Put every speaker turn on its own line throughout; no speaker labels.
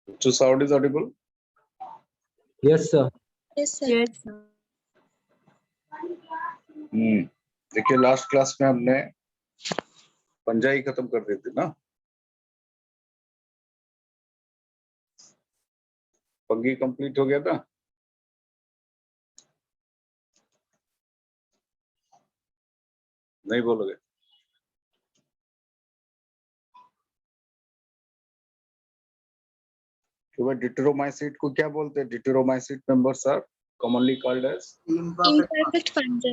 To sound is audible?
Yes, sir.
Yes, sir.
Yes, sir.
देखिए last class में हमने पंजाई खत्म कर दी थी ना, पंगी कंप्लीट हो गया था। नहीं बोलोगे? तो भाई डिटेरोमाइसीट को क्या बोलते हैं? Deuteromycete members are commonly called as
Imperfect fungi.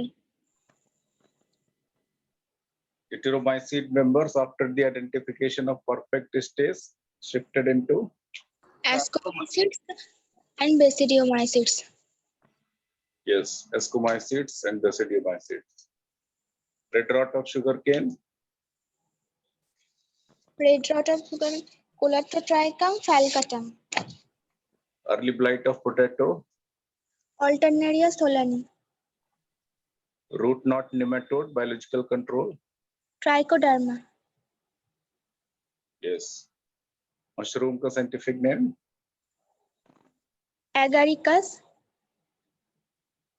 Heteromycete members after the identification of perfect stage shifted into
Ascomycetes and Basidiomycetes.
yes, Ascomycetes and Basidiomycetes. Red rot of sugarcane,
Red rot of sugar, Colatotrichum falcatum.
early blight of potato,
Alternaria solani.
root knot nematode, biological control,
Trichoderma.
yes. Mushroom का scientific name,
Agaricus.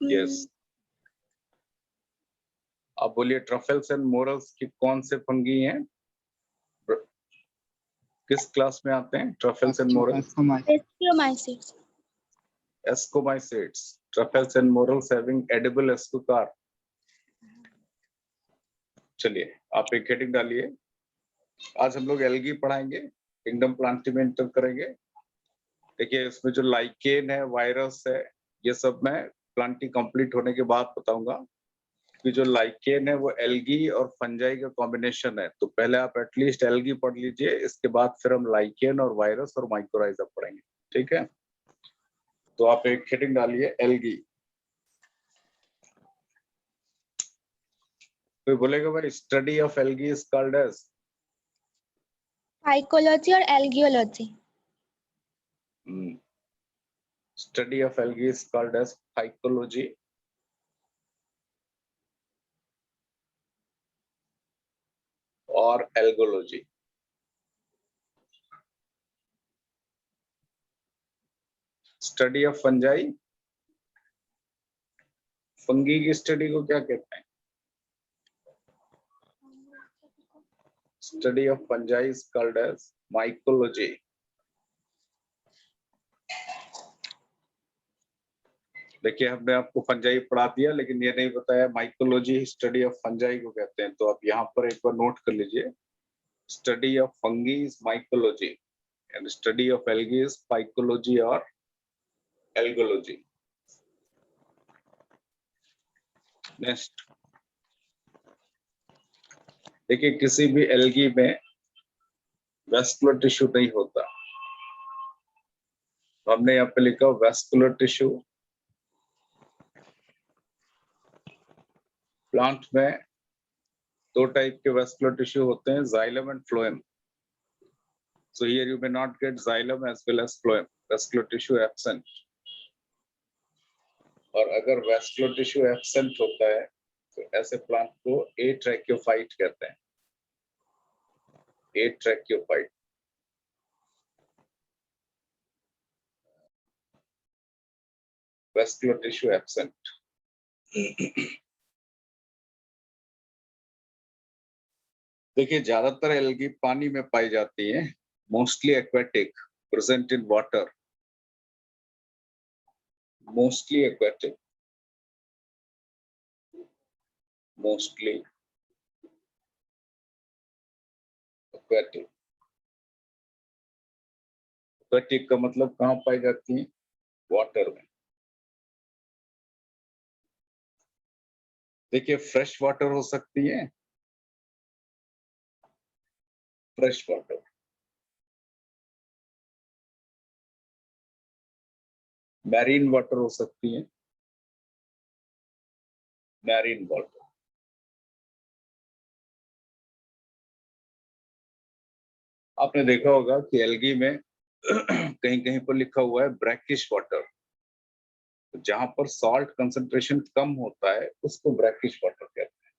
yes. आप बोलिए truffles and morals की कौन से fungi हैं? किस class में आते हैं truffles and morals?
Ascomycetes.
Ascomycetes, truffles and morels having edible ascocar. चलिए आप एक हेडिंग डालिए। आज हम लोग एल्गी पढ़ाएंगे, किंगडम प्लांटी में एंटर करेंगे। देखिए इसमें जो लाइकेन है, वायरस है, ये सब मैं प्लांटी कंप्लीट होने के बाद बताऊंगा कि जो लाइकेन है वो एल्गी और फंजाई का कॉम्बिनेशन है। तो पहले आप एटलीस्ट एल्गी पढ़ लीजिए, इसके बाद फिर हम लाइकेन और वायरस और माइक्रोराइजा पढ़ेंगे, ठीक है? तो आप एक हेडिंग डालिए एल्गी। कोई बोलेगा भाई study of algae is called as
Phycology or algaeology.
Study of algae is called as phycology और algology. Study of fungi, fungi की स्टडी को क्या कहते हैं? Study of fungi is called as mycology. देखिए हमने आपको फंजाई पढ़ा दिया, लेकिन ये नहीं बताया माइकोलॉजी स्टडी ऑफ फंजाई को कहते हैं। तो आप यहाँ पर एक बार नोट कर लीजिए, study of fungi is mycology and study of algae is phycology और एल्गोलॉजी। नेक्स्ट देखिए किसी भी एल्गी में वेस्कुलर टिश्यू नहीं होता, तो हमने यहाँ पे लिखा वेस्कुलर टिश्यू। प्लांट में दो टाइप के वेस्कुलर टिश्यू होते हैं, xylem and phloem. So here you may not get xylem as well as phloem, vascular tissue absent. और अगर vascular tissue absent होता है तो ऐसे प्लांट को atracheophyte कहते हैं, atracheophyte। vascular tissue absent। देखिए ज्यादातर एल्गी पानी में पाई जाती है, mostly aquatic, present in water, mostly aquatic, mostly aquatic. Aquatic का मतलब कहाँ पाई जाती है? वाटर में। देखिए फ्रेश वाटर हो सकती है, फ्रेश वाटर, मैरीन वाटर हो सकती है, मैरीन वाटर। आपने देखा होगा कि एल्गी में कहीं कहीं पर लिखा हुआ है ब्रैकिश वाटर, जहां पर सॉल्ट कंसंट्रेशन कम होता है उसको ब्रैकिश वाटर कहते हैं।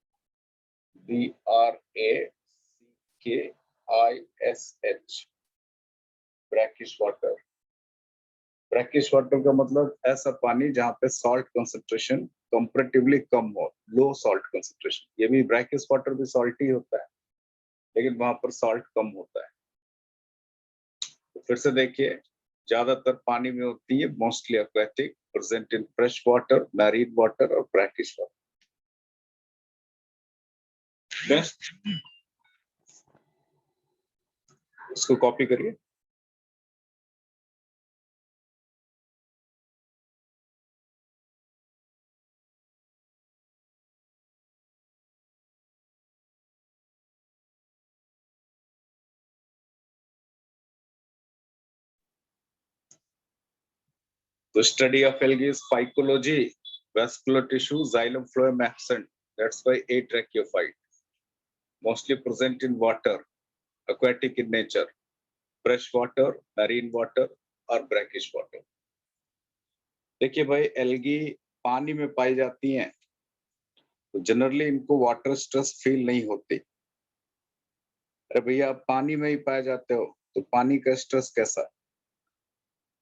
BRACKISH, brackish water. Brackish water का मतलब ऐसा पानी जहाँ पे सॉल्ट कंसंट्रेशन कंपैरेटिवली कम हो, लो सॉल्ट कंसंट्रेशन। ये भी ब्रैकिश वाटर भी सॉल्टी होता है, लेकिन वहां पर सॉल्ट कम होता है। तो फिर से देखिए, ज्यादातर पानी में होती है, mostly aquatic, present in fresh water, marine water और ब्रैकिश वाटर। नेक्स्ट, इसको कॉपी करिए। The study of algae is phycology, vascular tissue, xylem, phloem, absent. That's why atracheophyte. Mostly present in water, aquatic in nature, fresh water, marine water और brackish water. देखिए भाई, algae पानी में पाई जाती हैं, तो जनरली इनको वाटर स्ट्रेस फील नहीं होती। अरे भैया, आप पानी में ही पाए जाते हो, तो पानी का स्ट्रेस कैसा?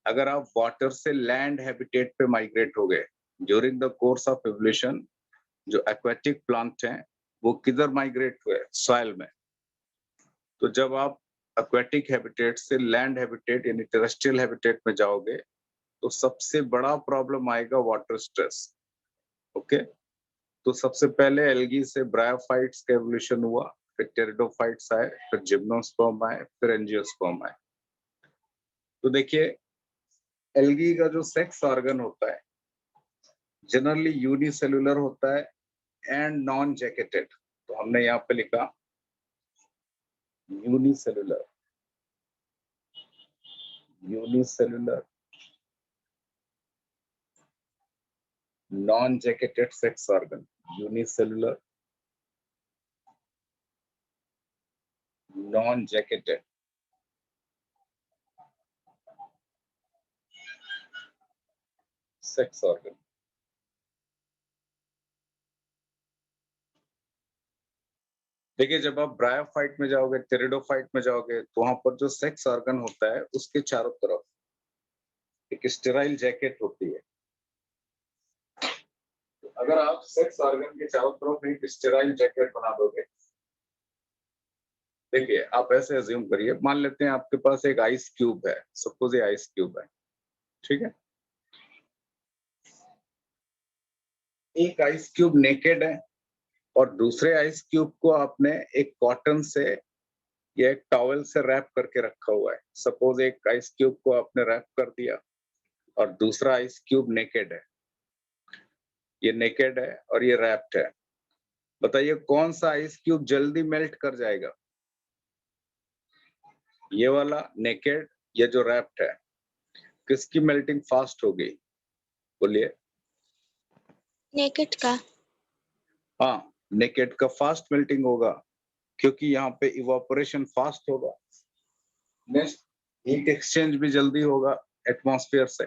अगर आप वाटर से लैंड हैबिटेट पे माइग्रेट हो गए during the course of evolution, जो एक्वेटिक प्लांट हैं वो किधर माइग्रेट हुए? सॉइल में। तो जब आप एक्वेटिक हैबिटेट से लैंड हैबिटेट यानी टेरेस्ट्रियल हैबिटेट में जाओगे, तो सबसे बड़ा प्रॉब्लम आएगा वाटर स्ट्रेस। ओके, तो सबसे पहले एल्गी से ब्रायोफाइट्स का एवोल्यूशन हुआ, फिर टेरिडोफाइट्स आए, फिर जिम्नोस्पर्म आए, फिर एंजियोस्पर्म आए। तो देखिए, एल्गी का जो सेक्स ऑर्गन होता है जनरली यूनिसेलुलर होता है एंड नॉन जैकेटेड। तो हमने यहाँ पे लिखा unicellular, unicellular non jacketed sex organ, unicellular non jacketed sex organ. देखिए, जब आप ब्रायोफाइट में जाओगे, टेरिडोफाइट में जाओगे, तो वहां पर जो सेक्स ऑर्गन होता है उसके चारों तरफ एक स्टेराइल जैकेट होती है। तो अगर आप सेक्स ऑर्गन के चारों तरफ एक स्टेराइल जैकेट बना दोगे, देखिए आप ऐसे अज्यूम करिए, मान लेते हैं आपके पास एक आइस क्यूब है, सपोज ये आइस क्यूब है, ठीक है। एक आइस क्यूब नेकेड है और दूसरे आइस क्यूब को आपने एक कॉटन से या एक टॉवल से रैप करके रखा हुआ है। सपोज एक आइस क्यूब को आपने रैप कर दिया और दूसरा आइस क्यूब नेकेड है, ये नेकेड है और ये रैप्ड है। बताइए कौन सा आइस क्यूब जल्दी मेल्ट कर जाएगा, ये वाला नेकेड या जो रैप्ड है? किसकी मेल्टिंग फास्ट होगी? बोलिए।
नेकेड का।
हाँ, नेकेड का फास्ट मेल्टिंग होगा, क्योंकि यहाँ पे इवापोरेशन फास्ट होगा। नेक्स्ट, हीट एक्सचेंज भी जल्दी होगा एटमॉस्फेयर से।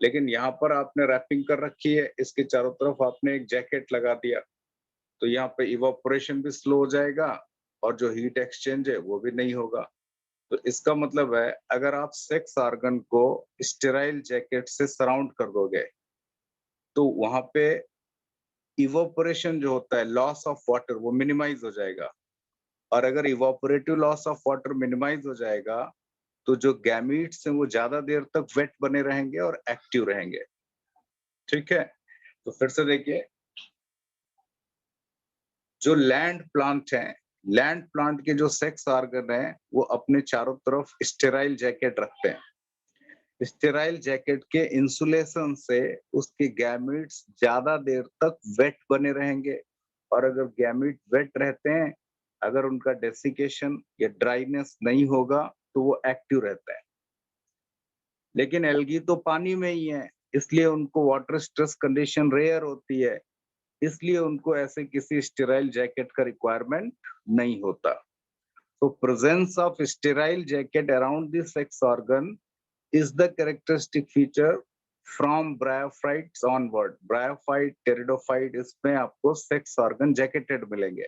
लेकिन यहाँ पर आपने रैपिंग कर रखी है, इसके चारों तरफ आपने एक जैकेट लगा दिया, तो यहाँ पे इवापोरेशन भी स्लो हो जाएगा और जो हीट एक्सचेंज है वो भी नहीं होगा। तो इसका मतलब है, अगर आप सेक्स ऑर्गन को स्टेराइल जैकेट से सराउंड कर दोगे, तो वहां पे इवापोरेशन जो होता है, लॉस ऑफ वाटर, वो मिनिमाइज हो जाएगा। और अगर evaporative loss of water minimise हो जाएगा, तो जो गैमीट्स हैं वो ज्यादा देर तक वेट बने रहेंगे और एक्टिव रहेंगे। ठीक है, तो फिर से देखिए, जो लैंड प्लांट है, लैंड प्लांट के जो सेक्स ऑर्गन है वो अपने चारों तरफ स्टेराइल जैकेट रखते हैं। स्टेराइल जैकेट के इंसुलेशन से उसके गैमीट्स ज्यादा देर तक वेट बने रहेंगे, और अगर गैमीट वेट रहते हैं, अगर उनका डेसिकेशन या ड्राइनेस नहीं होगा, तो वो एक्टिव रहता है। लेकिन एल्गी तो पानी में ही है, इसलिए उनको वाटर स्ट्रेस कंडीशन रेयर होती है, इसलिए उनको ऐसे किसी स्टेराइल जैकेट का रिक्वायरमेंट नहीं होता। तो presence of sterile jacket around the sex organ is the characteristic feature from bryophytes onward. Bryophyte, pteridophyte, इसमें आपको सेक्स ऑर्गन जैकेटेड मिलेंगे।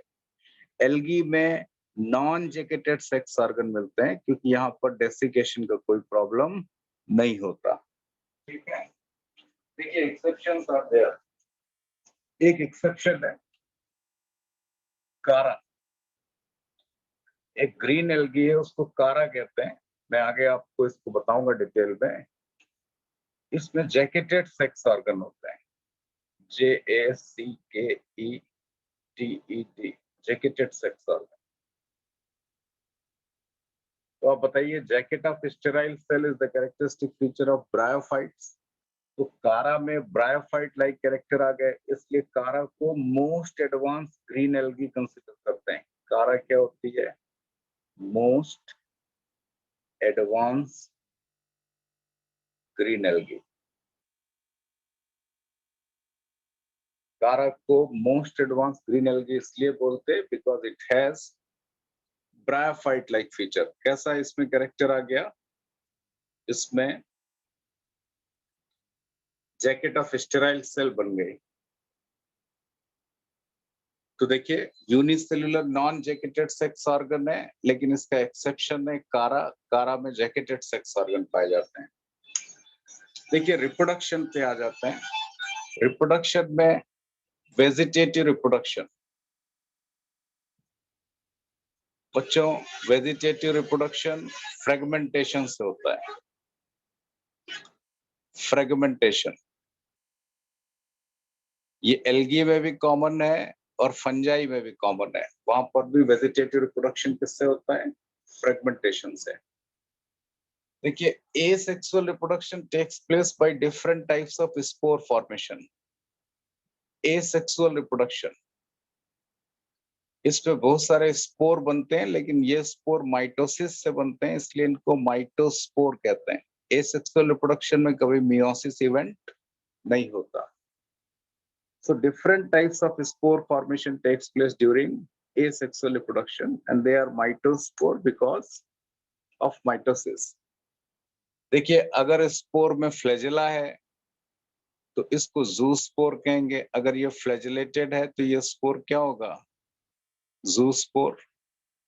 एल्गी में नॉन जैकेटेड सेक्स ऑर्गन मिलते हैं, क्योंकि यहाँ पर डेसिकेशन का कोई प्रॉब्लम नहीं होता। ठीक है, देखिए एक्सेप्शंस आर देयर। एक एक्सेप्शन है कारा। एक ग्रीन एल्गी है, उसको कारा कहते हैं। मैं आगे आपको इसको बताऊंगा डिटेल में। इसमें जैकेटेड सेक्स ऑर्गन होता है, JACKETED, जैकेटेड सेक्स ऑर्गन। तो आप बताइए, jacket of sterile cell is the characteristic feature of bryophytes. तो कारा में ब्रायोफाइट लाइक कैरेक्टर आ गए, इसलिए कारा को most advance green algae consider करते हैं। कारा क्या होती है? Most advance green algae. कारा को मोस्ट एडवांस ग्रीन एल्गी इसलिए बोलते हैं because it has bryophyte like feature. कैसा इसमें कैरेक्टर आ गया? इसमें जैकेट ऑफ स्टेराइल सेल बन गई। तो देखिए, unicellular non jacketed sex organ है, लेकिन इसका एक्सेप्शन है कारा। कारा में जैकेटेड सेक्स ऑर्गन पाए जाते हैं। देखिए, रिप्रोडक्शन पे आ जाते हैं। रिप्रोडक्शन में वेजिटेटिव रिप्रोडक्शन। बच्चों, वेजिटेटिव रिप्रोडक्शन फ्रेगमेंटेशन से होता है। फ्रेगमेंटेशन ये एल्गी में भी कॉमन है और फंजाई में भी कॉमन है। वहां पर भी वेजिटेटिव रिप्रोडक्शन किससे होता है? फ्रेगमेंटेशन से। देखिए, asexual reproduction takes place by different types of spore formation. asexual reproduction, इसमें बहुत सारे स्पोर बनते हैं, लेकिन ये स्पोर माइटोसिस से बनते हैं, इसलिए इनको माइटोस्पोर कहते हैं। asexual reproduction में कभी मियोसिस इवेंट नहीं होता। So different types of spore formation takes place during asexual reproduction, and they are mitospore because of mitosis. देखिए, अगर स्पोर में फ्लैजेला है तो इसको जूस्पोर कहेंगे। अगर ये फ्लैजेलेटेड है तो ये स्पोर क्या होगा? जूस्पोर।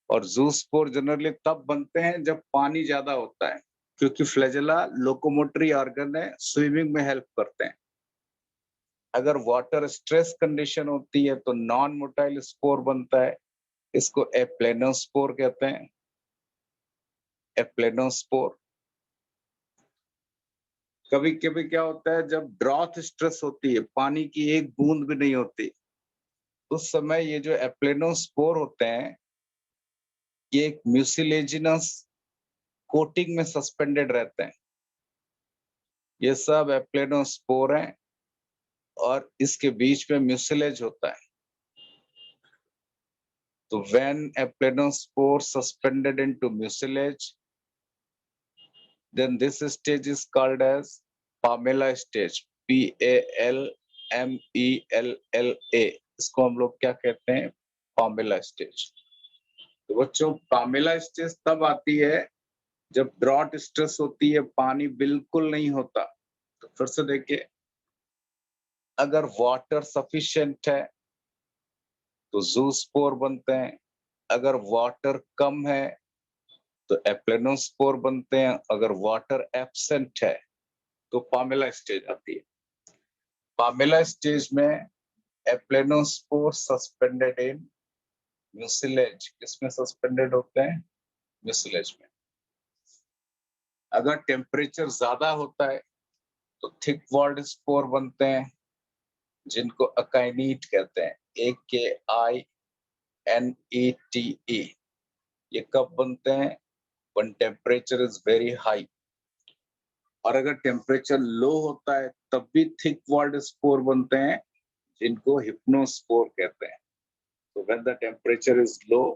और जूस्पोर जनरली तब बनते हैं जब पानी ज्यादा होता है, क्योंकि फ्लैजेला लोकोमोटरी ऑर्गन है, स्विमिंग में हेल्प करते हैं। अगर वाटर स्ट्रेस कंडीशन होती है तो नॉन मोटाइल स्पोर बनता है, इसको एप्लेनोस्पोर कहते हैं। एप्लेनोस्पोर। कभी कभी क्या होता है, जब ड्रॉथ स्ट्रेस होती है, पानी की एक बूंद भी नहीं होती, उस समय ये जो एप्लेनोस्पोर होते हैं, ये एक म्यूसिलेजिनस कोटिंग में सस्पेंडेड रहते हैं। ये सब एप्लेनोस्पोर हैं और इसके बीच में म्यूसिलेज होता है। तो when aplanospore suspended into mucilage, then this stage is called as Pamela stage. PALMELLA। इसको हम लोग क्या कहते हैं? Pamela stage. तो बच्चों, पामेला स्टेज तब आती है जब ड्रॉट स्ट्रेस होती है, पानी बिल्कुल नहीं होता। तो फिर से देखिए, अगर वाटर सफिशिएंट है तो जूस्पोर बनते हैं। अगर वाटर कम है तो एप्लेनोस्पोर बनते हैं। अगर वाटर एब्सेंट है तो पामेला स्टेज आती है। पामेला स्टेज में एप्लेनोस्पोर सस्पेंडेड इन म्यूसिलेज। किसमें सस्पेंडेड होते हैं? म्यूसिलेज में। अगर टेम्परेचर ज्यादा होता है तो थिक वॉल्ड स्पोर बनते हैं, जिनको अकाइनीट कहते हैं। AKINETE। ये कब बनते हैं? when temperature is very high। और अगर टेम्परेचर लो होता है तब भी थिक वॉल्ड स्पोर बनते हैं, जिनको हिप्नोस्पोर कहते हैं। So when the temperature is low,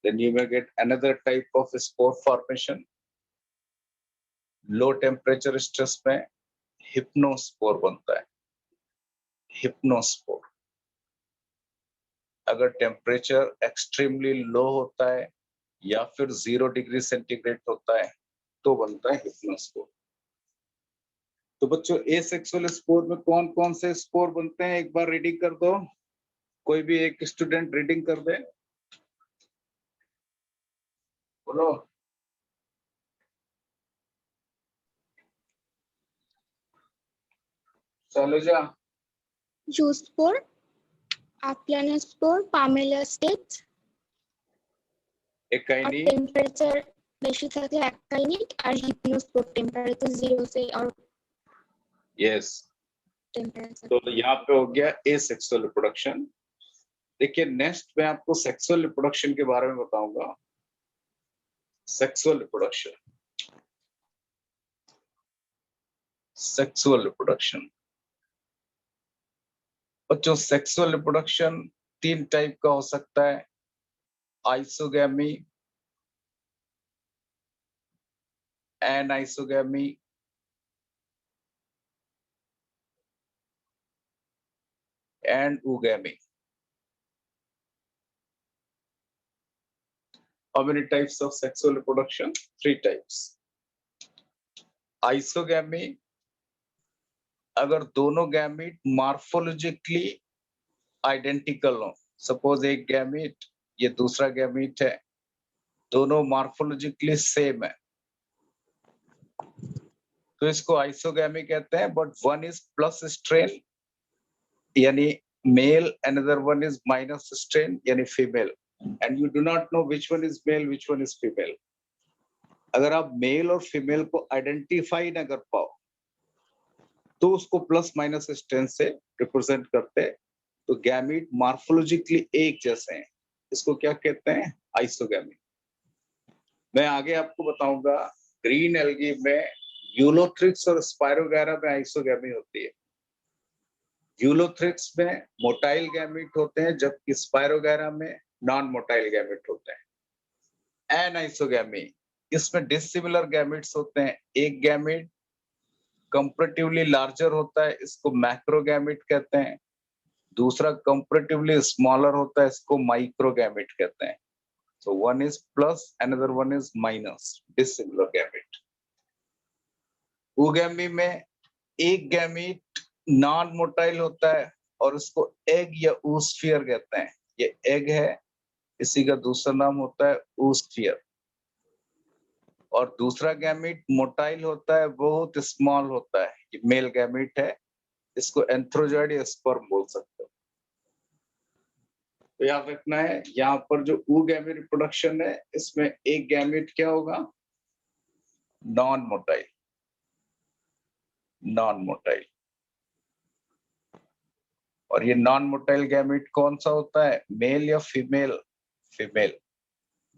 then you may get another type of spore formation. Low temperature stress में हिप्नोस्पोर बनता है। हिप्नोस्पोर। अगर टेम्परेचर एक्सट्रीमली लो होता है या फिर 0 डिग्री सेंटीग्रेड होता है तो बनता है हिप्नोस्पोर। तो बच्चों, एसेक्सुअल स्पोर में कौन कौन से स्पोर बनते हैं, एक बार रीडिंग कर दो। कोई भी एक स्टूडेंट रीडिंग कर दे। बोलो। Selja.
Zoospore, Aplanospore, Pamela states, और
एकाइनी,
टेम्पारेचर বেশি থাকলে অ্যাকাইনিক আর হিপনোস্পোর টেম্পারেচার 0 से और
यस।
टेम्परेचर
तो यहाँ पे हो गया एसेक्सुअल रिप्रोडक्शन। देखिए नेक्स्ट मैं आपको सेक्सुअल रिप्रोडक्शन के बारे में बताऊंगा। Sexual reproduction, sexual reproduction. बच्चों सेक्सुअल रिप्रोडक्शन 3 टाइप का हो सकता है, isogamy, anisogamy and oogammy. How many types of sexual reproduction? 3 types. Isogamy, अगर दोनों गैमीट मॉर्फोलॉजिकली आइडेंटिकल हो, सपोज एक गैमीट ये दूसरा गैमीट है, दोनों मॉर्फोलॉजिकली सेम है, तो इसको आइसोगैमी कहते हैं। But one is plus strain यानी male, another one is minus strain यानी female, and you do not know which one is male which one is female. अगर आप मेल और फीमेल को आइडेंटिफाई ना कर पाओ तो उसको प्लस माइनस स्ट्रेन से रिप्रेजेंट करते हैं। तो गैमीट मॉर्फोलॉजिकली एक जैसे हैं, इसको क्या कहते हैं? आइसोगैमी। मैं आगे आपको बताऊंगा ग्रीन एल्गी में यूलोथ्रिक्स और स्पायरोगैरा में आइसोगैमी होती है। यूलोथ्रिक्स में मोटाइल गैमीट होते हैं जबकि स्पायरोगैरा में नॉन मोटाइल गैमीट होते हैं। एनाइसोगैमी, इसमें डिसिमिलर गैमीट्स होते हैं, एक गैमीट कंपैरेटिवली लार्जर होता है, इसको मैक्रोगैमीट कहते हैं, दूसरा कंपैरेटिवली स्मॉलर होता है, इसको माइक्रोगैमीट कहते हैं। So one is plus, another one is minus, dissimilar gamete. oogammy में एक गैमीट नॉन मोटाइल होता है और उसको एग या oosphere कहते हैं। ये एग है, इसी का दूसरा नाम होता है oosphere। और दूसरा गैमीट मोटाइल होता है, बहुत स्मॉल होता है, ये मेल गैमीट है, इसको एंथ्रोजॉइड या स्पर्म बोल सकते हो। तो याद रखना है यहाँ पर जो oogammy रिप्रोडक्शन है इसमें एक गैमीट क्या होगा? Non motile, non motile. और ये नॉन मोटाइल गैमीट कौन सा होता है? मेल या फीमेल? फीमेल।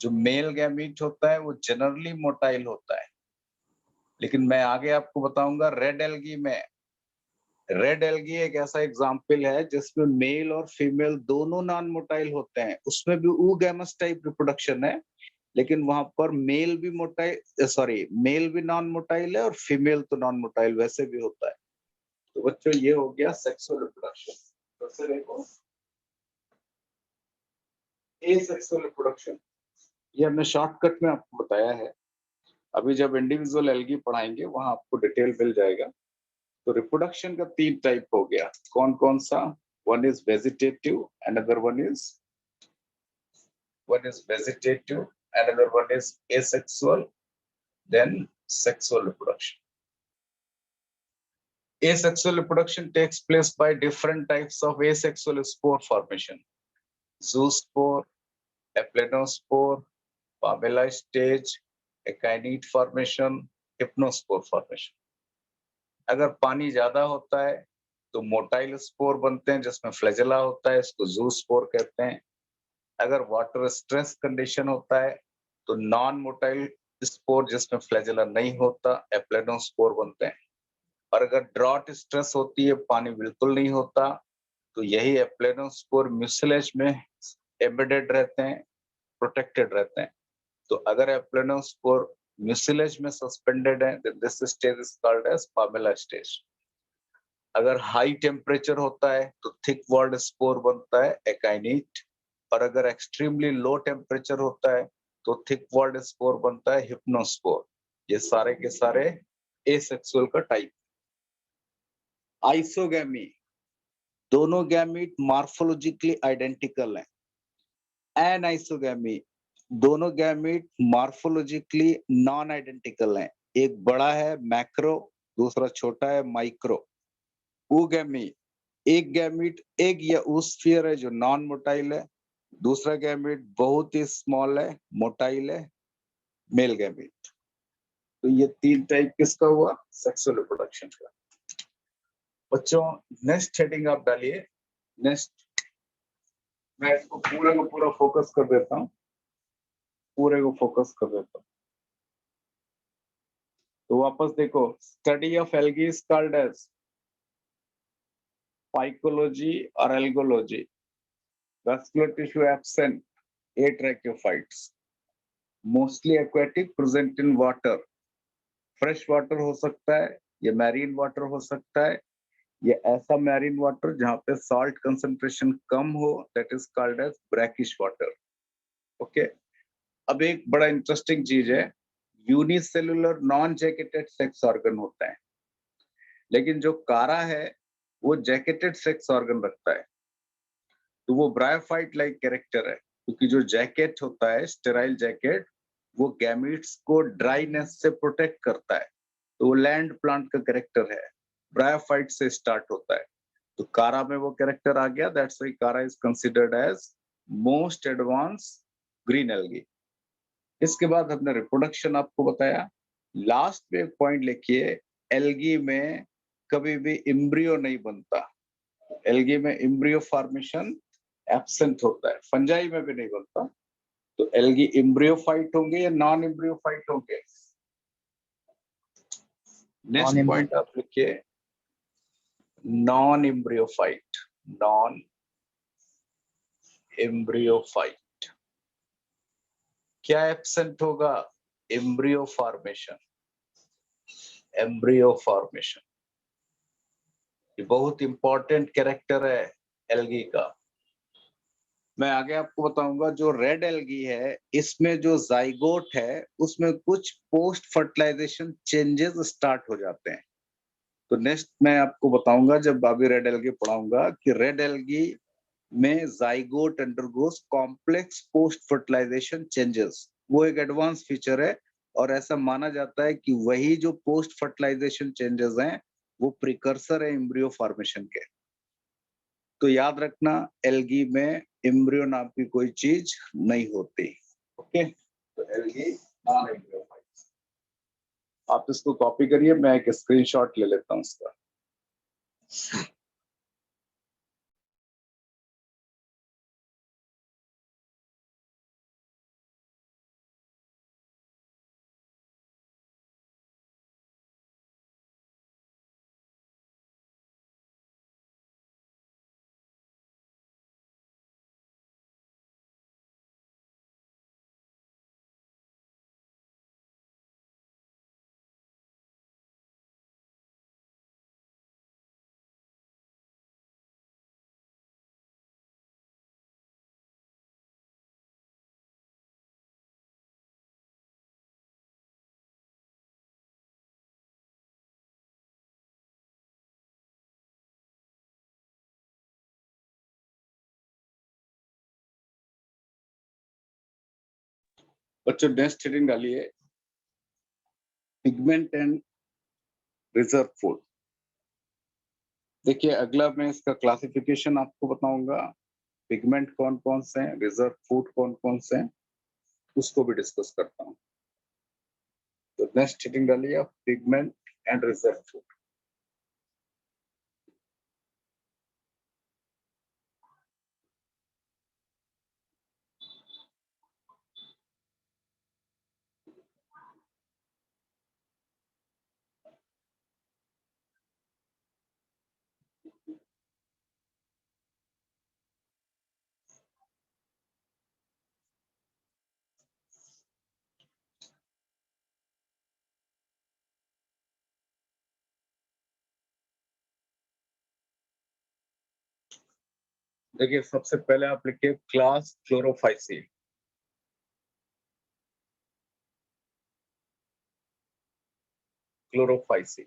जो मेल गैमीट होता है वो जनरली मोटाइल होता है, लेकिन मैं आगे आपको बताऊंगा रेड एल्गी में। रेड एल्गी एक ऐसा एग्जाम्पल है जिसमें मेल और फीमेल दोनों नॉन मोटाइल होते हैं, उसमें भी oogamous टाइप रिप्रोडक्शन है, लेकिन वहां पर मेल भी मोटाइल, सॉरी मेल भी नॉन मोटाइल है और फीमेल तो नॉन मोटाइल वैसे भी होता है। तो बच्चों ये हो गया सेक्सुअल रिप्रोडक्शन। तो देखो एसेक्सुअल रिप्रोडक्शन, ये हमने शॉर्टकट में आपको बताया है, अभी जब इंडिविजुअल एल्गी पढ़ाएंगे वहां आपको डिटेल मिल जाएगा। तो रिप्रोडक्शन का 3 टाइप हो गया, कौन कौन सा? One is vegetative, another one is vegetative, another one is asexual, then sexual reproduction. Asexual reproduction takes place by different types of asexual spore formation: zoospore, aplanospore, Pamela stage, akinete formation, hypnospore formation. अगर पानी ज्यादा होता है तो motile spore बनते हैं जिसमें flagella होता है, इसको जूस्पोर कहते हैं। अगर वाटर स्ट्रेस कंडीशन होता है तो नॉन मोटाइल स्पोर जिसमें फ्लैजेला नहीं होता, एप्लेनोस्पोर बनते हैं। और अगर ड्रॉट स्ट्रेस होती है, पानी बिल्कुल नहीं होता, तो यही एप्लेनोस्पोर म्यूसिलेज में एम्बेडेड रहते हैं, प्रोटेक्टेड रहते हैं। तो अगर एप्लेनोस्पोर म्यूसिलेज में सस्पेंडेड है, this stage is called as palmella stage. अगर हाई टेम्परेचर होता है तो थिक वॉल्ड स्पोर बनता है, एकाइनीट। और अगर एक्सट्रीमली लो टेम्परेचर होता है तो थिक वॉल्ड स्पोर बनता है, हिप्नोस्पोर। ये सारे के सारे एसेक्सुअल का टाइप। आइसोगैमी, दोनों गैमीट मॉर्फोलॉजिकली आइडेंटिकल हैं। एनाइसोगैमी, दोनों गैमीट मॉर्फोलॉजिकली नॉन आइडेंटिकल हैं। एक बड़ा है मैक्रो, दूसरा छोटा है माइक्रो। ऊगैमी, एक गैमीट एक या ऊस्फीयर है जो नॉन मोटाइल है, दूसरा गैमीट बहुत ही स्मॉल है, मोटाइल है, मेल गैमीट। तो ये 3 टाइप किसका हुआ? सेक्सुअल रिप्रोडक्शन का। बच्चों नेक्स्ट हेडिंग आप डालिए। नेक्स्ट मैं इसको पूरे को पूरा फोकस कर देता हूँ, पूरे को फोकस कर देता हूँ। तो वापस देखो, study of algae is called as phycology और algology. Vascular tissue absent, 8 tracheophytes, mostly aquatic, present in water. Fresh water हो सकता है या मैरीन वाटर हो सकता है, या ऐसा मैरीन वाटर जहां पे सॉल्ट कंसंट्रेशन कम हो, that is called as brackish water. Okay, अब एक बड़ा इंटरेस्टिंग चीज है, unicellular non jacketed sex organ होता है, लेकिन जो कारा है वो जैकेटेड सेक्स ऑर्गन रखता है। तो वो ब्रायोफाइट लाइक कैरेक्टर है, क्योंकि जो जैकेट होता है, स्टेराइल जैकेट, वो गैमीट्स को ड्राईनेस से प्रोटेक्ट करता है। तो वो लैंड प्लांट का कैरेक्टर है, ब्रायोफाइट से स्टार्ट होता है। तो कारा में वो कैरेक्टर आ गया, that's why Chara is considered as most advance green algae. इसके बाद हमने रिप्रोडक्शन आपको बताया। लास्ट में एक पॉइंट लिखिए, एल्गी में कभी भी एम्ब्रियो नहीं बनता। एल्गी में एम्ब्रियो फॉर्मेशन एब्सेंट होता है, फंजाई में भी नहीं बनता। तो एल्गी एम्ब्रियोफाइट होंगे या नॉन एम्ब्रियोफाइट होंगे? नेक्स्ट पॉइंट आप लिखिए, नॉन एम्ब्रियोफाइट, नॉन एम्ब्रियोफाइट। क्या एब्सेंट होगा? Embryo formation, embryo formation. ये बहुत इंपॉर्टेंट कैरेक्टर है एल्गी का। मैं आगे आपको बताऊंगा, जो रेड एल्गी है इसमें जो जाइगोट है उसमें कुछ पोस्ट फर्टिलाइजेशन चेंजेस स्टार्ट हो जाते हैं। तो नेक्स्ट मैं आपको बताऊंगा जब अभी रेड एल्गी पढ़ाऊंगा कि रेड एल्गी में zygote undergoes complex post fertilization changes. वो एक एडवांस फीचर है, और ऐसा माना जाता है कि वही जो पोस्ट फर्टिलाइजेशन चेंजेस हैं वो प्रिकर्सर है एम्ब्रियो फॉर्मेशन के। तो याद रखना, एल्गी में एम्ब्रियो नाम की कोई चीज नहीं होती। ओके, तो एल्गी नॉन एम्ब्रियोफाइट। आप इसको कॉपी करिए, मैं एक स्क्रीनशॉट ले लेता हूँ इसका। बच्चों नेक्स्ट हेडिंग डालिए, पिगमेंट एंड रिजर्व फूड। देखिए अगला मैं इसका क्लासिफिकेशन आपको बताऊंगा, पिगमेंट कौन कौन से हैं, रिजर्व फूड कौन कौन से हैं, उसको भी डिस्कस करता हूँ। तो नेक्स्ट हेडिंग डालिए, पिगमेंट एंड रिजर्व फूड। देखिए सबसे पहले आप लिखिए क्लास क्लोरोफाइसी। क्लोरोफाइसी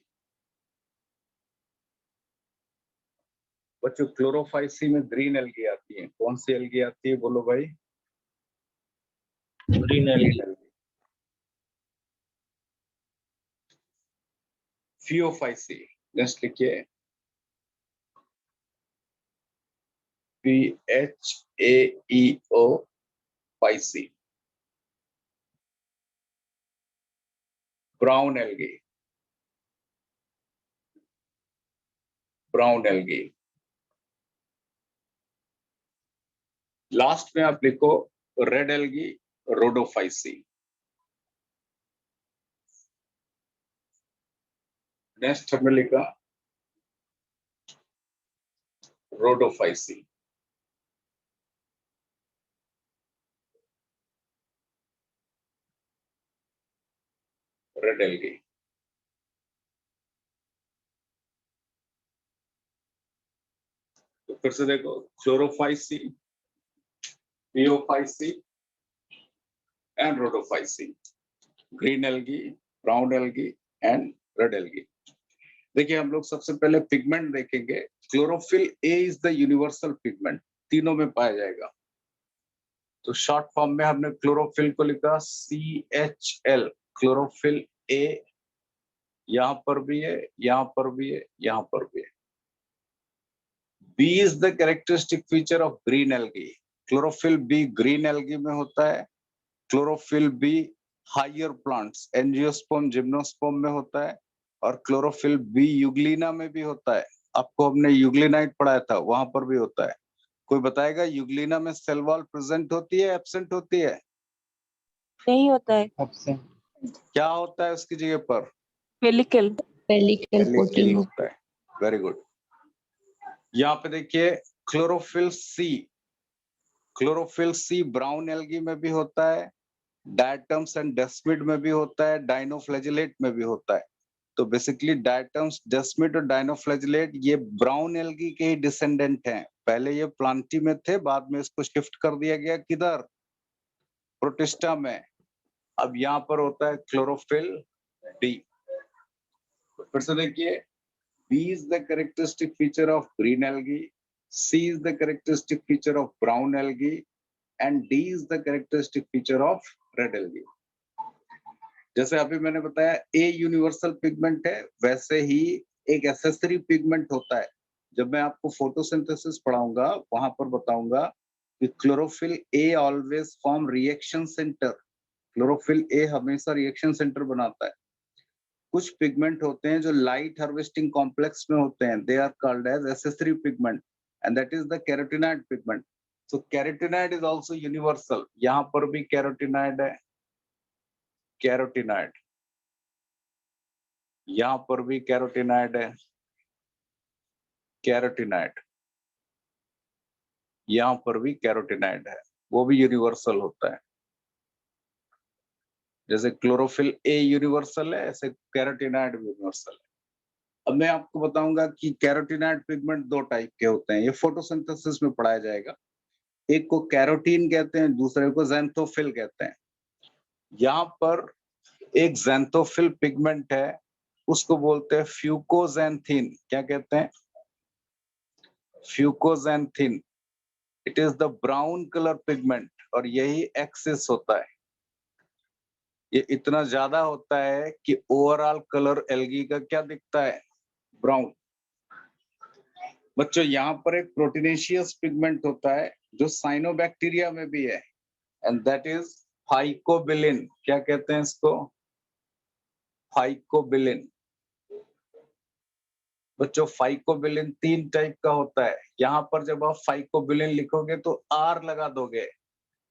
बच्चों, क्लोरोफाइसी में ग्रीन एल्गी आती है। कौन सी एल्गी आती है बोलो भाई?
ग्रीन एल्गी,
फियोफाइसी, नेक्स्ट लिखिए PHAEO phyceae, brown algae, brown algae. Last में आप लिखो रेड एल्गी, रोडोफाइसी। नेक्स्ट हमने लिखा रोडोफाइसी। Red algae. तो फिर से देखो, chlorophyceae, phaeophyceae and rhodophyceae, green algae, brown algae and red algae. देखिए हम लोग सबसे पहले पिगमेंट देखेंगे। Chlorophyll a is the universal pigment, तीनों में पाया जाएगा। तो शॉर्ट फॉर्म में हमने क्लोरोफिल को लिखा CHL, क्लोरोफिल ए। यहां पर भी है, यहां पर भी है, यहां पर भी है। B is the characteristic feature of green algae. Chlorophyll B green algae में होता है। Chlorophyll B higher plants, angiosperm, gymnosperm में होता है। और क्लोरोफिल B यूग्लिना में भी होता है। आपको हमने यूग्लिनाइट पढ़ाया था, वहां पर भी होता है। कोई बताएगा यूग्लिना में सेल वॉल प्रेजेंट होती है, एब्सेंट होती है?
नहीं होता है।
क्या होता है उसकी जगह पर?
पेलिकल।
Pellicle
pellicle
coating.
होता है। Very good. यहाँ पे देखिए chlorophyll C, chlorophyll C brown algae में भी होता है, डायटम्स एंड डेस्मिड में भी होता है, डाइनोफ्लैजिलेट में भी होता है। तो बेसिकली डायटम्स, डेस्मिड और डाइनोफ्लैजिलेट ये ब्राउन एल्गी के ही डिसेंडेंट हैं। पहले ये प्लांटी में थे, बाद में इसको शिफ्ट कर दिया गया किधर? प्रोटिस्टा में। अब यहाँ पर होता है क्लोरोफिल D। फिर से देखिए, B is the characteristic feature of green algae, C is the characteristic feature of brown algae, and D is the characteristic feature of red algae. जैसे अभी मैंने बताया A यूनिवर्सल पिगमेंट है, वैसे ही एक एसेसरी पिगमेंट होता है। जब मैं आपको फोटोसिंथेसिस पढ़ाऊंगा वहां पर बताऊंगा कि chlorophyll A always form reaction centre. Chlorophyll A हमेशा रिएक्शन सेंटर बनाता है। कुछ पिगमेंट होते हैं जो लाइट हार्वेस्टिंग कॉम्प्लेक्स में होते हैं, they are called as accessory pigment and that is the carotenoid pigment. So carotenoid is also universal. यहाँ पर भी कैरोटीनॉइड है, कैरोटीनॉइड। यहाँ पर भी कैरोटीनॉइड है, कैरोटीनॉइड। यहाँ पर भी कैरोटीनॉइड है, वो भी यूनिवर्सल होता है। जैसे क्लोरोफिल ए यूनिवर्सल है, ऐसे कैरोटीनॉइड भी यूनिवर्सल है। अब मैं आपको बताऊंगा कि कैरोटीनॉइड पिगमेंट दो टाइप के होते हैं, ये फोटोसिंथेसिस में पढ़ाया जाएगा। एक को कैरोटीन कहते हैं, दूसरे को ज़ैंथोफिल कहते हैं। यहाँ पर एक ज़ैंथोफिल पिगमेंट है, उसको बोलते हैं फ्यूकोज़ैंथीन। क्या कहते हैं? Fucoxanthin. It is the brown colour pigment और यही एक्सिस होता है। ये इतना ज्यादा होता है कि ओवरऑल कलर एल्गी का क्या दिखता है? ब्राउन। बच्चों यहाँ पर एक प्रोटीनेशियस पिगमेंट होता है जो साइनोबैक्टीरिया में भी है एंड दैट इज फाइकोबिलिन। क्या कहते हैं इसको? फाइकोबिलिन। बच्चों फाइकोबिलिन 3 टाइप का होता है। यहाँ पर जब आप फाइकोबिलिन लिखोगे तो R लगा दोगे,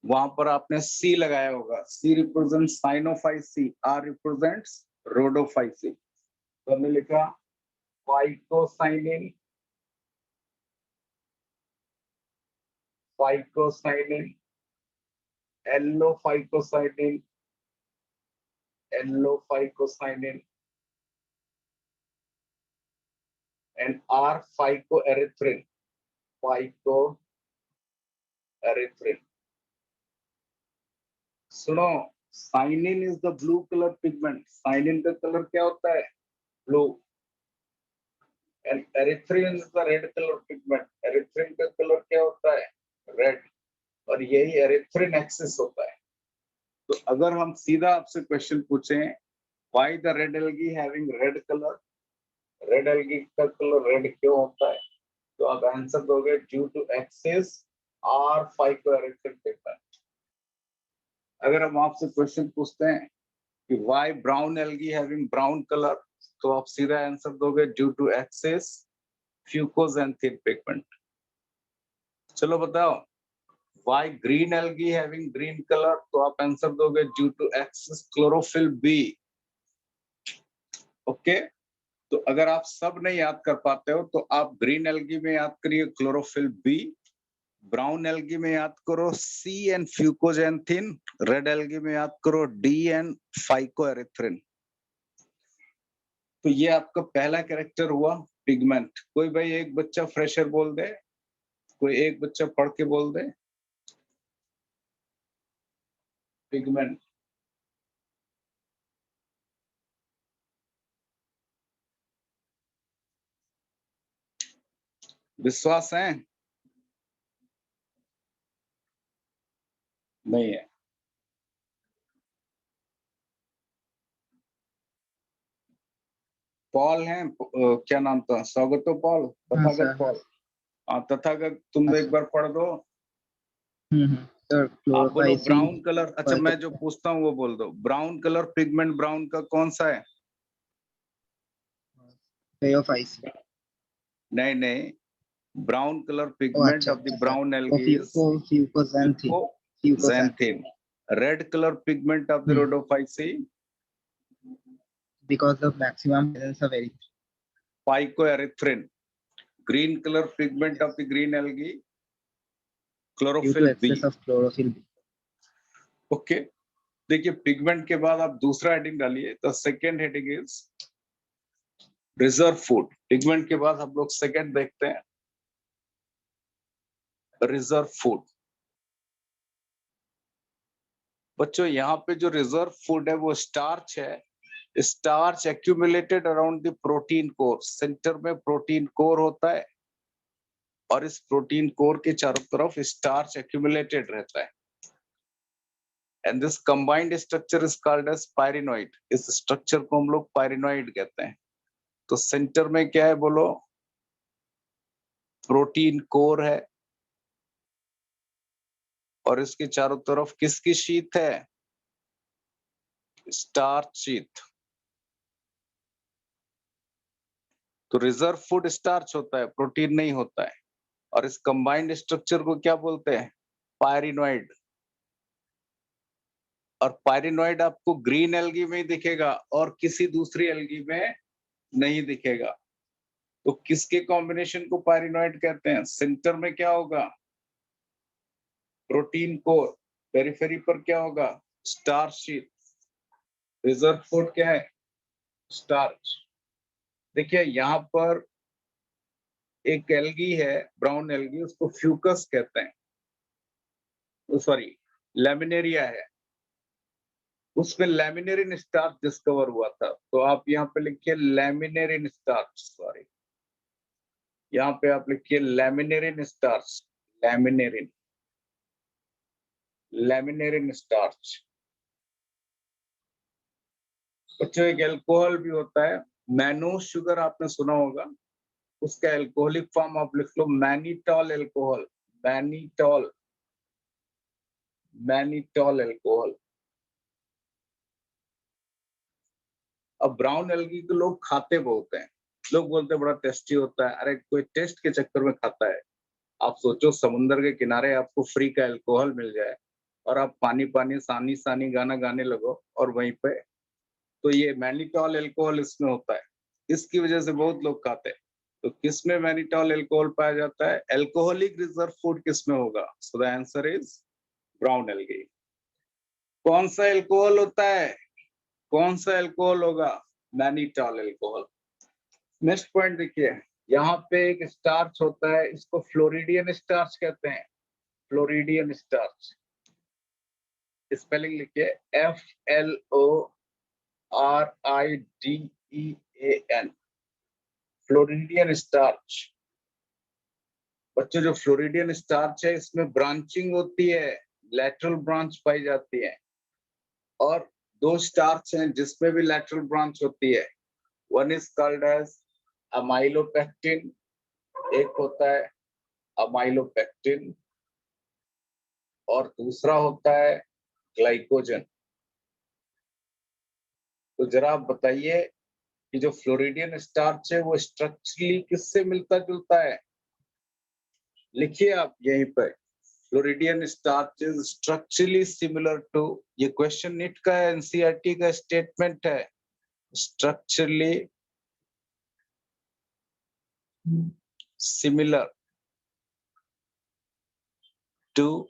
वहां पर आपने C लगाया होगा। C represents Cyanophyceae, R represents Rhodophyceae. तो हमने लिखा phycocyanin, phycocyanin, एल्लोफाइकोसाइनिन, एल्लोफाइकोसाइनिन and R phycoerythrin, phycoerythrin. सुनो, cyanin is the blue colour pigment. Cyanin का कलर क्या होता है? Blue. And erythrin is the red colour pigment. Erythrin का कलर क्या होता है? रेड। और यही एरिथ्रिन एक्सिस होता है। तो अगर हम सीधा आपसे क्वेश्चन पूछें why the red algae having red colour, red algae का कलर रेड क्यों होता है, तो आप आंसर दोगे due to excess R phycoerythrin pigment. अगर हम आपसे क्वेश्चन पूछते हैं कि why brown algae having brown colour, तो आप सीधा आंसर दोगे due to excess fucoxanthin pigment. चलो बताओ why green algae having green colour, तो आप आंसर दोगे due to excess chlorophyll b. Okay, तो अगर आप सब नहीं याद कर पाते हो तो आप ग्रीन एल्गी में याद करिए क्लोरोफिल बी, ब्राउन एल्गी में याद करो सी एंड फ्यूकोजैंथिन, रेड एल्गी में याद करो डी एंड फाइकोएरिथ्रिन। तो ये आपका पहला कैरेक्टर हुआ पिगमेंट। कोई भाई एक बच्चा फ्रेशर बोल दे, कोई एक बच्चा पढ़ के बोल दे पिगमेंट। विश्वास है? नहीं है। पॉल है, क्या नाम था, स्वागतो पॉल, तथागत
सर।
पॉल। हाँ तथागत, तुम एक बार पढ़ दो।
सर
आप बोलो
क्लोरोफाइसिन
ब्राउन कलर। अच्छा मैं जो पूछता हूँ वो बोल दो। ब्राउन कलर पिगमेंट ब्राउन का कौन सा है?
थेओफाइसिन।
नहीं नहीं, brown colour pigment of the brown algae is
fucoxanthin.
xanthin. Red color pigment of the rhodophyceae,
because of maximum presence of erythrin.
phycoerythrin. Green color pigment of the green algae,
Due to
chlorophyll B.
excess of chlorophyll B.
Okay, देखिए pigment के बाद आप दूसरा heading डालिए। तो second heading is reserve food. Pigment के बाद हम लोग सेकेंड देखते हैं रिजर्व फूड। बच्चों यहाँ पे जो रिजर्व फूड है वो स्टार्च है। Starch accumulated around the protein core. Centre में प्रोटीन कोर होता है और इस प्रोटीन कोर के चारों तरफ स्टार्च एक्यूमुलेटेड रहता है। And this combined structure is called as pyrenoid. इस स्ट्रक्चर को हम लोग पायरिनोइड कहते हैं। तो सेंटर में क्या है बोलो? प्रोटीन कोर है और इसके चारों तरफ किसकी शीट है? Starch sheet. तो रिजर्व फूड स्टार्च होता है, प्रोटीन नहीं होता है। और इस कंबाइंड स्ट्रक्चर को क्या बोलते हैं? पायरिनोइड। और पायरिनोइड आपको ग्रीन एल्गी में ही दिखेगा और किसी दूसरी एल्गी में नहीं दिखेगा। तो किसके कॉम्बिनेशन को पायरिनोइड कहते हैं? सेंटर में क्या होगा? Protein core. पेरिफेरी पर क्या होगा? Starch sheet. रिजर्व फूड क्या है? स्टार्च। देखिए यहाँ पर एक एल्गी है ब्राउन एल्गी, उसको फ्यूकस कहते हैं, सॉरी लैमिनेरिया है। उसमें लैमिनेरिन स्टार्च डिस्कवर हुआ था। तो आप यहाँ पे लिखिए लैमिनेरिन स्टार्च, सॉरी यहाँ पे आप लिखिए लैमिनेरिन स्टार्च, लैमिनेरिन, लैमिनेरिन स्टार्च। बच्चों एक एल्कोहल भी होता है, मैनोज शुगर आपने सुना होगा। उसका एल्कोहलिक फॉर्म आप लिख लो mannitol alcohol, mannitol, mannitol alcohol. अब ब्राउन एल्गी को लोग खाते बहुत हैं। लोग बोलते हैं बड़ा टेस्टी होता है। अरे कोई टेस्ट के चक्कर में खाता है? आप सोचो समुंदर के किनारे आपको फ्री का एल्कोहल मिल जाए और आप पानी पानी सानी सानी गाना गाने लगो और वहीं पे, तो ये मैनिटॉल एल्कोहल इसमें होता है। इसकी वजह से बहुत लोग खाते हैं। तो किसमें मैनिटॉल एल्कोहल पाया जाता है? एल्कोहलिक रिजर्व फूड किसमें होगा? So the answer is brown algae. कौन सा एल्कोहल होता है? कौन सा एल्कोहल होगा? Mannitol alcohol. नेक्स्ट पॉइंट देखिए, यहाँ पे एक स्टार्च होता है, इसको फ्लोरिडियन स्टार्च कहते हैं। फ्लोरिडियन स्टार्च, स्पेलिंग लिखिए FLORIDEAN, फ्लोरिडियन स्टार्च। बच्चों जो फ्लोरिडियन स्टार्च है इसमें ब्रांचिंग होती है, लैटरल ब्रांच पाई जाती है। और दो स्टार्च हैं जिसमें भी लैटरल ब्रांच होती है. One is called as amylopectin, एक होता है अमाइलोपेक्टिन और दूसरा होता है ग्लाइकोजन. तो जरा आप बताइए कि जो फ्लोरिडियन स्टार्च है वो स्ट्रक्चरली किससे मिलता जुलता है? लिखिए आप यहीं पर, floridean starch is structurally similar to, ये क्वेश्चन नीट का है, एनसीईआरटी का स्टेटमेंट है, structurally similar to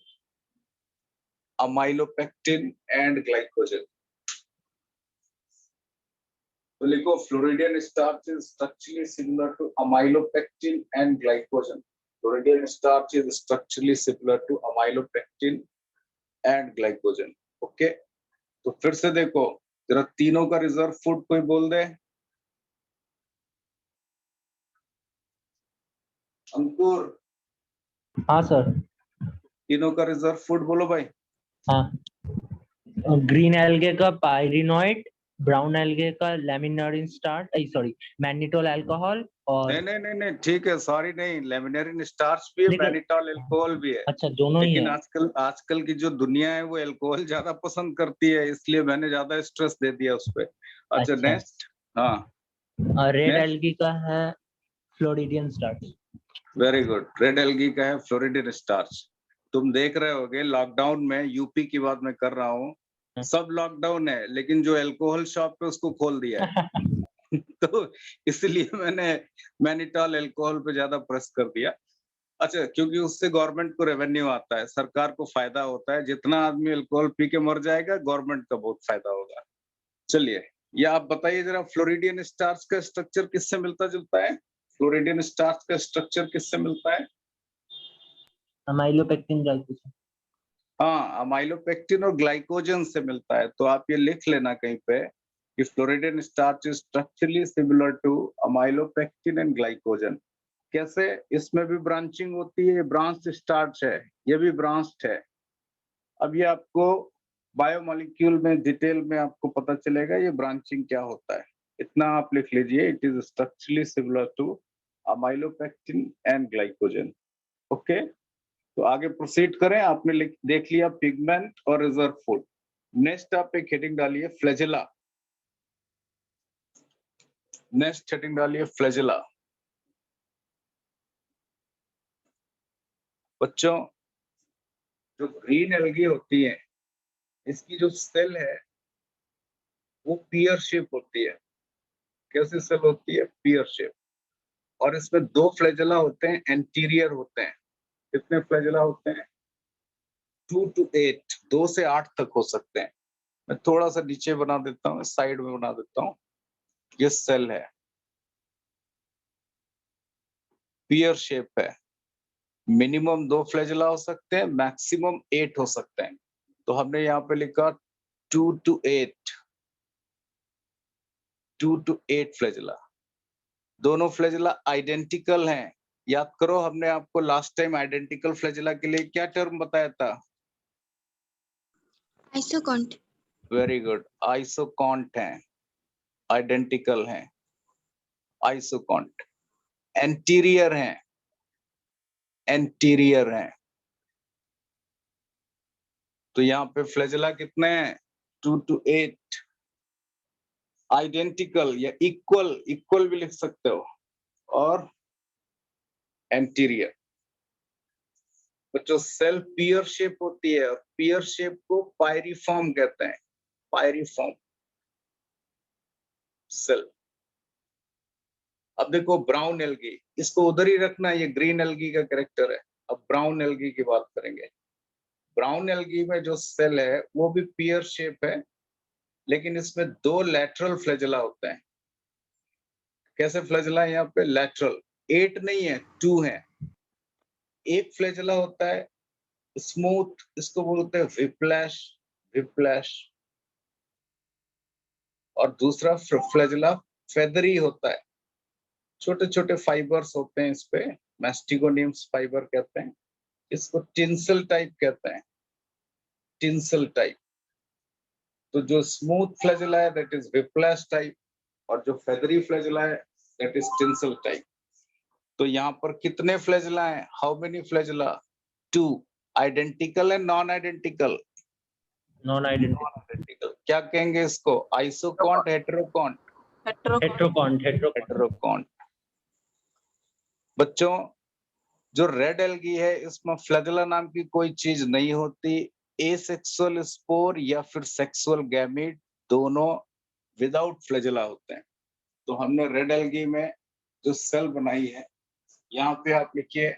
amylopectin and glycogen. तो लिखो floridean starch is structurally similar to amylopectin and glycogen. Floridean starch is structurally similar to amylopectin and glycogen. Okay, तो फिर से देखो जरा तीनों का रिजर्व फूड कोई बोल दे. अंकुर,
हाँ सर.
तीनों का रिजर्व फूड बोलो भाई.
हाँ, ग्रीन एल्गे का पायरिनोइड, ब्राउन एल्गे का लैमिनारिन स्टार्च, सॉरी मैग्नीटोल अल्कोहल और
नहीं नहीं नहीं नहीं ठीक है, सॉरी नहीं, लेमिनेरिन स्टार्च भी है,
देखो-
मैनिटॉल अल्कोहल भी है.
अच्छा दोनों ही
लेकिन
है.
आजकल की जो दुनिया है वो अल्कोहल ज्यादा पसंद करती है, इसलिए मैंने ज्यादा स्ट्रेस दे दिया उस पे. अच्छा
अच्छा.
नेक्स्ट. हाँ
रेड
Next.
एल्गी का है floridean starch.
Very good, red algae का है फ्लोरिडियन स्टार्च. तुम देख रहे होगे लॉकडाउन में, यूपी की बात मैं कर रहा हूँ, सब लॉकडाउन है लेकिन जो अल्कोहल शॉप है उसको खोल दिया है. तो इसलिए मैंने मैनिटॉल अल्कोहल पे ज्यादा प्रेस कर दिया. अच्छा, क्योंकि उससे गवर्नमेंट को रेवेन्यू आता है, सरकार को फायदा होता है. जितना आदमी अल्कोहल पी के मर जाएगा गवर्नमेंट का बहुत फायदा होगा. चलिए, ये आप बताइए जरा, फ्लोरिडियन स्टार्च का स्ट्रक्चर किससे मिलता जुलता है? फ्लोरिडियन स्टार्च का स्ट्रक्चर किससे मिलता है?
Amylopectin glycogen.
हाँ, अमाइलोपेक्टिन और ग्लाइकोजन से मिलता है. तो आप ये लिख लेना कहीं पे कि floridean starch is structurally similar to amylopectin and glycogen. कैसे? इसमें भी ब्रांचिंग होती है, ब्रांच स्टार्च है, ये भी ब्रांच्ड है. अब ये आपको बायोमोलिक्यूल में डिटेल में आपको पता चलेगा ये ब्रांचिंग क्या होता है. इतना आप लिख लीजिए, it is structurally similar to amylopectin and glycogen. Okay, तो आगे प्रोसीड करें. आपने देख लिया पिगमेंट और रिजर्व फूड. नेक्स्ट आप एक हेडिंग डालिए फ्लैजेला. नेक्स्ट हेडिंग डालिए फ्लैजेला. बच्चों, जो ग्रीन एल्गी होती है इसकी जो सेल है वो पियर शेप होती है. कैसी सेल होती है? पियर शेप. और इसमें दो फ्लैजेला होते हैं, एंटीरियर होते हैं. कितने फ्लैजेला होते हैं? 2 to 8, 2 से 8 तक हो सकते हैं. मैं थोड़ा सा नीचे बना देता हूँ, साइड में बना देता हूँ. ये सेल है, पियर शेप है. मिनिमम 2 फ्लैजेला हो सकते हैं, मैक्सिमम 8 हो सकते हैं. तो हमने यहाँ पे लिखा 2 to 8, 2 to 8 फ्लैजेला. दोनों फ्लैजेला आइडेंटिकल हैं. याद करो, हमने आपको लास्ट टाइम आइडेंटिकल फ्लैजेला के लिए क्या टर्म बताया था?
आइसोकॉन्ट.
वेरी गुड, आइसोकॉन्ट हैं, आइडेंटिकल हैं, आइसोकॉन्ट. एंटीरियर हैं, एंटीरियर हैं. तो यहाँ पे फ्लैजेला कितने हैं? 2 to 8. आइडेंटिकल या इक्वल, इक्वल भी लिख सकते हो, और एंटीरियर. बच्चों, सेल पियर शेप होती है, और पियर शेप को पायरिफॉर्म कहते हैं. पायरिफॉर्म सेल. अब देखो ब्राउन एल्गी, इसको उधर ही रखना, ये ग्रीन एल्गी का कैरेक्टर है. अब ब्राउन एल्गी की बात करेंगे. ब्राउन एल्गी में जो सेल है वो भी पियर शेप है, लेकिन इसमें 2 लैटरल फ्लैजेला होते हैं. कैसे फ्लैजेला है यहाँ पे? लैटरल. 8 नहीं है, 2 है. एक फ्लैजेला होता है स्मूथ, इसको बोलते हैं विप्लैश, विप्लैश. और दूसरा फ्लैजेला फेदरी होता है, छोटे छोटे फाइबर्स होते हैं इस पे, मैस्टिगोनियम्स फाइबर कहते हैं. इसको टिंसल टाइप कहते हैं, टिंसल टाइप. तो जो स्मूथ फ्लैजेला है दैट इज विप्लैश टाइप, और जो फेदरी फ्लैजेला है दैट इज टिंसल टाइप। तो यहाँ पर कितने फ्लैजेला हैं? How many flagella? 2। Identical and non identical?
Non identical.
Identical. क्या कहेंगे इसको? आइसोकॉन्ट, हेटेरोकॉन्ट?
हेट्रोकॉन्ट।
हेटेरोकॉन्ट। बच्चों जो रेड एल्गी है इसमें फ्लैजेला नाम की कोई चीज नहीं होती। एसेक्सुअल स्पोर या फिर सेक्सुअल गैमीट दोनों विदाउट फ्लैजेला होते हैं। तो हमने रेड एल्गी में जो सेल बनाई है, यहाँ पे आप लिखिए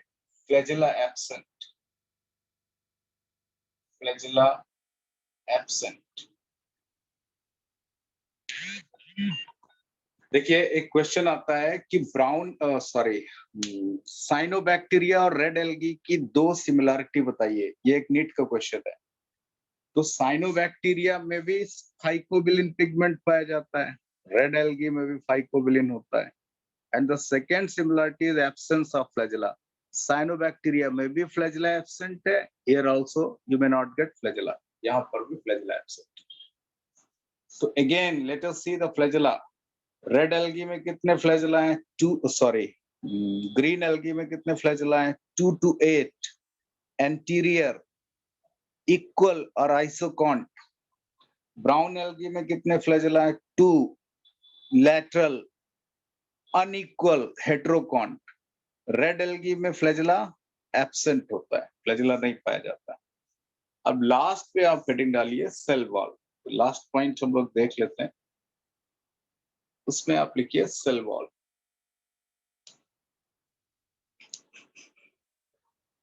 फ्लैजेला एब्सेंट, फ्लैजेला एब्सेंट। देखिए एक क्वेश्चन आता है कि साइनोबैक्टीरिया और रेड एल्गी की 2 सिमिलरिटी बताइए। ये एक नीट का क्वेश्चन है। तो साइनोबैक्टीरिया में भी फाइकोबिलिन पिगमेंट पाया जाता है, रेड एल्गी में भी फाइकोबिलिन होता है। And the second similarity is absence of flagella. Cyanobacteria में भी फ्लैजेला एब्सेंट है, here also you may not gate flagella, यहाँ पर भी flagella absent. So again, let us see the flagella. Red algae में कितने फ्लैजेला हैं? ग्रीन एल्गी में कितने फ्लैजेला हैं? 2 to 8। एंटीरियर, इक्वल और आइसोकॉन्ट। ब्राउन एल्गी में कितने फ्लैजेला हैं? 2। Lateral, unequal, heterokont. Red algae में फ्लैजेला एब्सेंट होता है, फ्लैजेला नहीं पाया जाता। अब लास्ट पे आप हेडिंग डालिए सेल वॉल। लास्ट पॉइंट हम लोग देख लेते हैं, उसमें आप लिखिए सेल वॉल।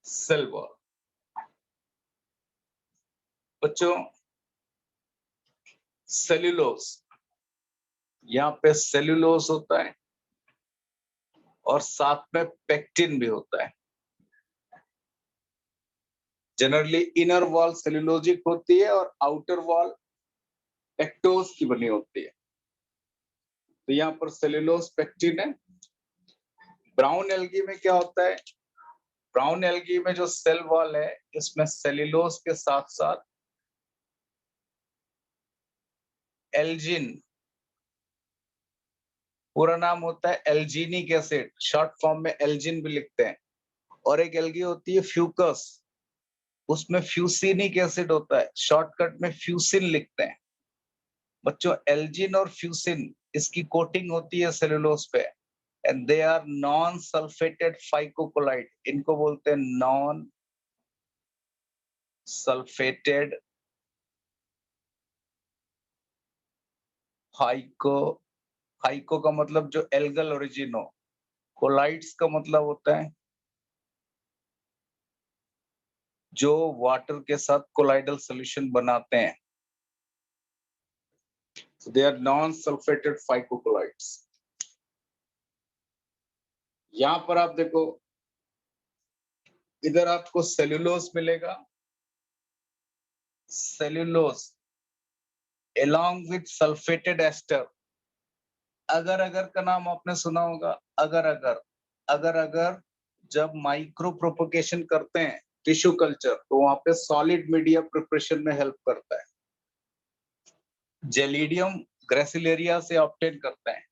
सेल वॉल बच्चों, सेल्यूलोज, यहाँ पे सेल्यूलोज होता है और साथ में पेक्टिन भी होता है। जनरली इनर वॉल सेल्यूलोजिक होती है और आउटर वॉल पेक्टोज की बनी होती है। तो यहाँ पर सेल्यूलोज, पेक्टिन है। ब्राउन एल्गी में क्या होता है? ब्राउन एल्गी में जो सेल वॉल है इसमें सेल्यूलोज के साथ साथ एल्जिन, पूरा नाम होता है एल्जीनिक एसिड, शॉर्ट फॉर्म में एल्जिन भी लिखते हैं। और एक एल्गी होती है फ्यूकस, उसमें फ्यूसिनिक एसिड होता है, शॉर्टकट में फ्यूसिन लिखते हैं। बच्चों एल्जिन और फ्यूसिन इसकी कोटिंग होती है सेलुलोज पे, and they are non sulphated phycocolloid. इनको बोलते हैं नॉन सल्फेटेड फाइको। फाइको का मतलब जो एल्गल ओरिजिन हो, कोलाइड्स का मतलब होता है जो वाटर के साथ कोलाइडल सॉल्यूशन बनाते हैं। So they are non-sulfated phycocolloids. यहां पर आप देखो, इधर आपको सेल्यूलोज मिलेगा, cellulose along with sulfated ester। अगर अगर का नाम आपने सुना होगा। अगर अगर जब माइक्रो प्रोपोगेशन करते हैं टिश्यू कल्चर, तो वहां पे सॉलिड मीडिया प्रिपरेशन में हेल्प करता है। जेलिडियम ग्रेसिलेरिया से ऑब्टेन करते हैं।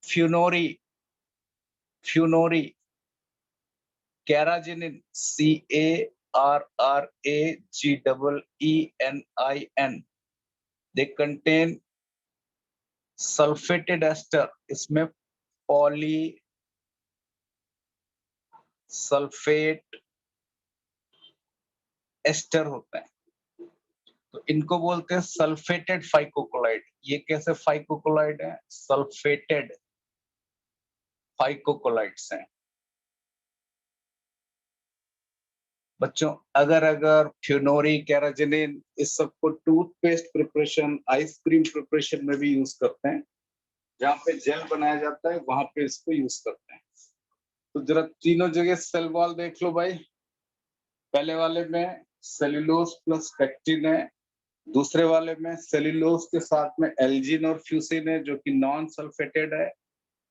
फ्यूनोरी, कैराजिनिन, CARRAGEENIN, they contain sulfated ester। इसमें पॉली सल्फेट एस्टर होता है, तो इनको बोलते हैं सल्फेटेड फाइकोकोलाइड। ये कैसे फाइकोकोलाइड है? सल्फेटेड फाइकोकोलाइड्स हैं। बच्चों अगर फ्यूनोरी, कैराजिनिन, इस सबको टूथपेस्ट प्रिपरेशन, आइसक्रीम प्रिपरेशन में भी यूज करते हैं। जहाँ पे जेल बनाया जाता है वहां पे इसको यूज करते हैं। तो जरा तीनों जगह सेल वॉल देख लो भाई। पहले वाले में सेल्यूलोज प्लस पेक्टिन है, दूसरे वाले में सेल्यूलोज के साथ में एल्जिन और फ्यूसिन है जो कि नॉन सल्फेटेड है,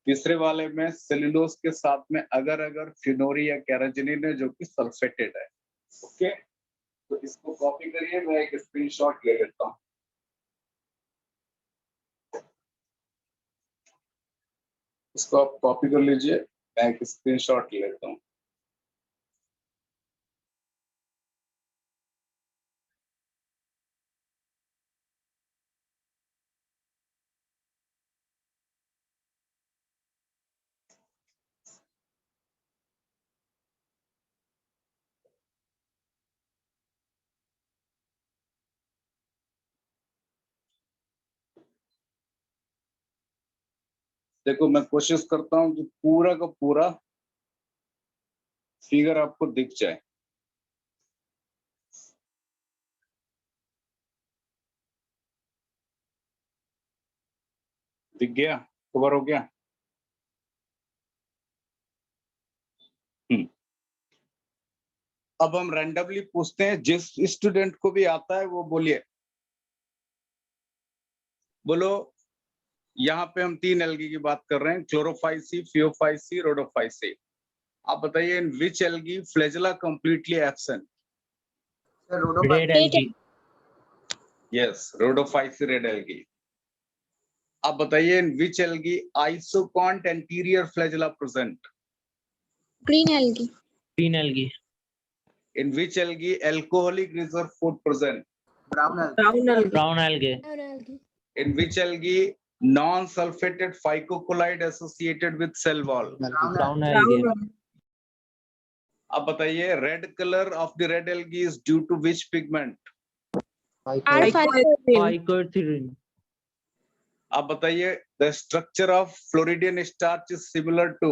तीसरे वाले में सेल्यूलोज के साथ में अगर फ्यूनोरी या कैराजिनिन है जो कि सल्फेटेड है। ओके, तो इसको कॉपी करिए, मैं एक स्क्रीनशॉट ले लेता हूँ। इसको आप कॉपी कर लीजिए, मैं एक स्क्रीनशॉट लेता हूँ। देखो मैं कोशिश करता हूँ कि पूरा का पूरा फिगर आपको दिख जाए। दिख गया? कवर हो गया? अब हम रैंडमली पूछते हैं, जिस स्टूडेंट को भी आता है वो बोलिए। बोलो, यहाँ पे हम 3 एल्गी की बात कर रहे हैं, क्लोरोफाइसी, फियोफाइसी, रोडोफाइसी। आप बताइए, in which algae flagella completely absent?
Red algae.
Yes, rhodophyceae, red algae. आप बताइए, in which algae isokont anterior flagella present?
Green algae.
Green algae.
In which algae alcoholic reserve food present?
Brown algae.
Brown algae.
Brown algae.
Brown algae.
In which algae non-sulfated phycocolloid associated with cell wall?
Brown algae.
Brown
अब बताइए, red color of the red algae is due to which pigment?
फाइकोथिलीन।
अब बताइए, the structure of Floridian starch is similar to?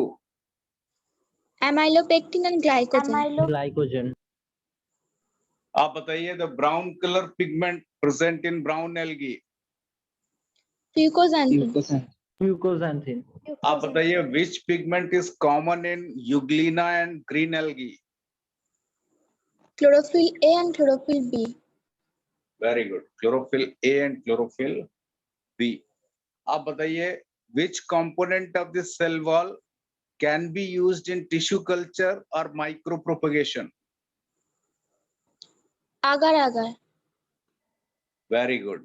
Amylopectin and glycogen.
Glycogen.
आप बताइए, the brown color pigment present in brown algae?
Fucoxanthin.
फ्यूकोजैंथिन।
आप बताइए, which pigment is common in Euglena and green algae?
Chlorophyll A and chlorophyll B.
Very good. Chlorophyll A and chlorophyll B. आप बताइए, which component of this cell wall can be used in tissue culture or micropropagation?
Agar agar.
Very good.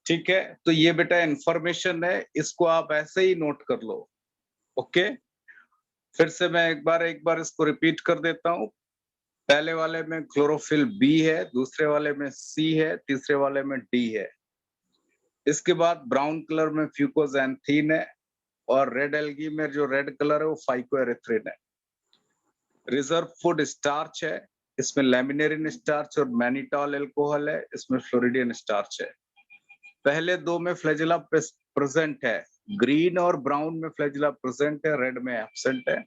ठीक है, तो ये बेटा information है, इसको आप ऐसे ही नोट कर लो। ओके, फिर से मैं एक बार इसको रिपीट कर देता हूँ। पहले वाले में क्लोरोफिल बी है, दूसरे वाले में सी है, तीसरे वाले में डी है। इसके बाद ब्राउन कलर में फ्यूकोजैंथीन है, और रेड एल्गी में जो रेड कलर है वो फाइकोएरिथ्रिन है। रिजर्व फूड स्टार्च है, इसमें लैमिनेरिन स्टार्च और मैनिटॉल अल्कोहल है, इसमें फ्लोरिडियन स्टार्च है। पहले दो में फ्लैजेला प्रेजेंट है, ग्रीन और ब्राउन में फ्लैजेला प्रेजेंट है, रेड में एब्सेंट है।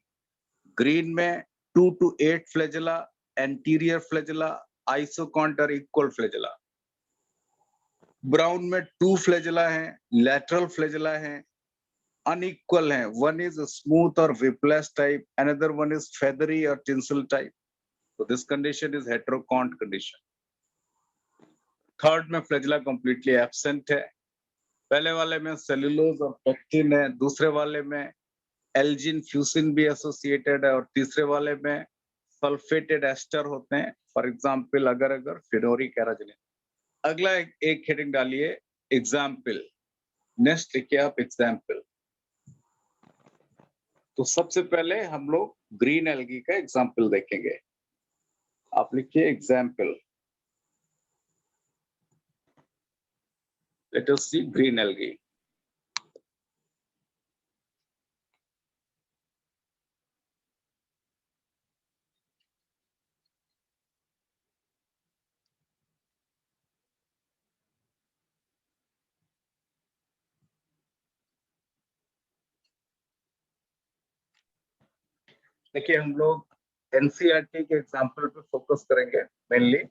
ग्रीन में 2 to 8 flagella, anterior flagella, isoquant और इक्वल फ्लैजेला। ब्राउन में 2 फ्लैजेला है, लैटरल फ्लैजेला है, unequal है। One is smooth or whiplash type, another one is feathery or tinsel type. So this condition is heterocont condition. Third में flagella completely absent है। पहले वाले में सेलुलोज और पेक्टिन है, दूसरे वाले में एल्जिन फ्यूसिन भी एसोसिएटेड है, और तीसरे वाले में सल्फेटेड एस्टर होते हैं, फॉर एग्जांपल अगर अगर फिनोरिक एराजिनिन। अगला एक हेडिंग डालिए, एग्जाम्पल। नेक्स्ट लिखिए आप एग्जाम्पल। तो सबसे पहले हम लोग ग्रीन एल्गी का एग्जाम्पल देखेंगे। आप लिखिए एग्जाम्पल। लेट अस सी ग्रीन एल्गी। देखिए, हम लोग एनसीईआरटी के एग्जाम्पल पे फोकस करेंगे मेनली।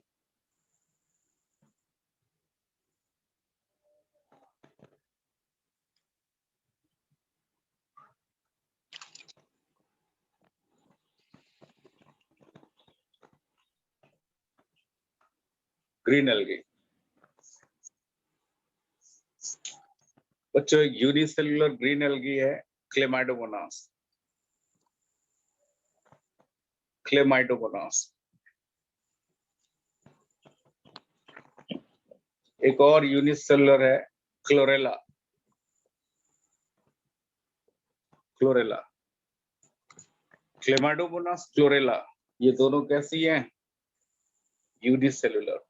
ग्रीन एल्गी बच्चों, एक यूनिसेल्युलर ग्रीन एल्गी है, क्लेमाइडोमोनास। क्लेमाइडोमोनास। एक और यूनिसेल्युलर है, क्लोरेला। क्लोरेला, क्लेमाइडोमोनास क्लोरेला, ये दोनों कैसी हैं? यूनिसेलुलर।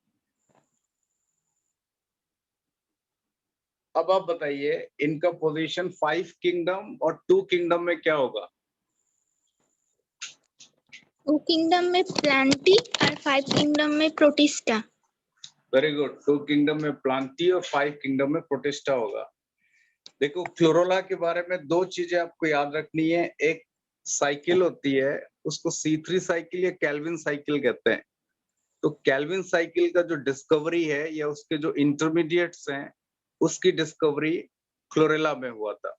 अब आप बताइए इनका पोजीशन 5 किंगडम और 2 किंगडम में क्या होगा?
2 किंगडम में प्लांटी और 5 किंगडम में प्रोटिस्टा।
Very good. 2 किंगडम में प्लांटी और 5 किंगडम में प्रोटिस्टा होगा। देखो क्लोरोला के बारे में 2 चीजें आपको याद रखनी है। एक साइकिल होती है, उसको C3 साइकिल या केल्विन साइकिल कहते हैं। तो केल्विन साइकिल का जो डिस्कवरी है या उसके जो इंटरमीडिएट्स हैं उसकी डिस्कवरी क्लोरेला में हुआ था।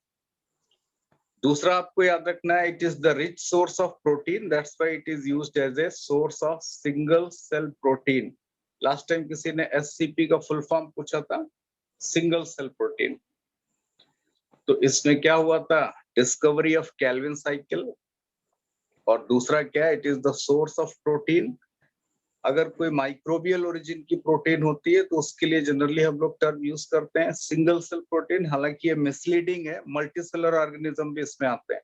दूसरा आपको याद रखना है, it is the rich source of protein, that's why it is used as a source of single cell protein. Last time किसी ने SCP का फुल फॉर्म पूछा था, सिंगल सेल प्रोटीन। तो इसमें क्या हुआ था? Discovery of Calvin cycle. और दूसरा क्या है? It is the source of protein. अगर कोई माइक्रोबियल ओरिजिन की प्रोटीन होती है तो उसके लिए जनरली हम लोग टर्म यूज करते हैं सिंगल सेल प्रोटीन, हालांकि ये मिसलीडिंग है, मल्टीसेलर ऑर्गेनिज्म भी इसमें आते हैं।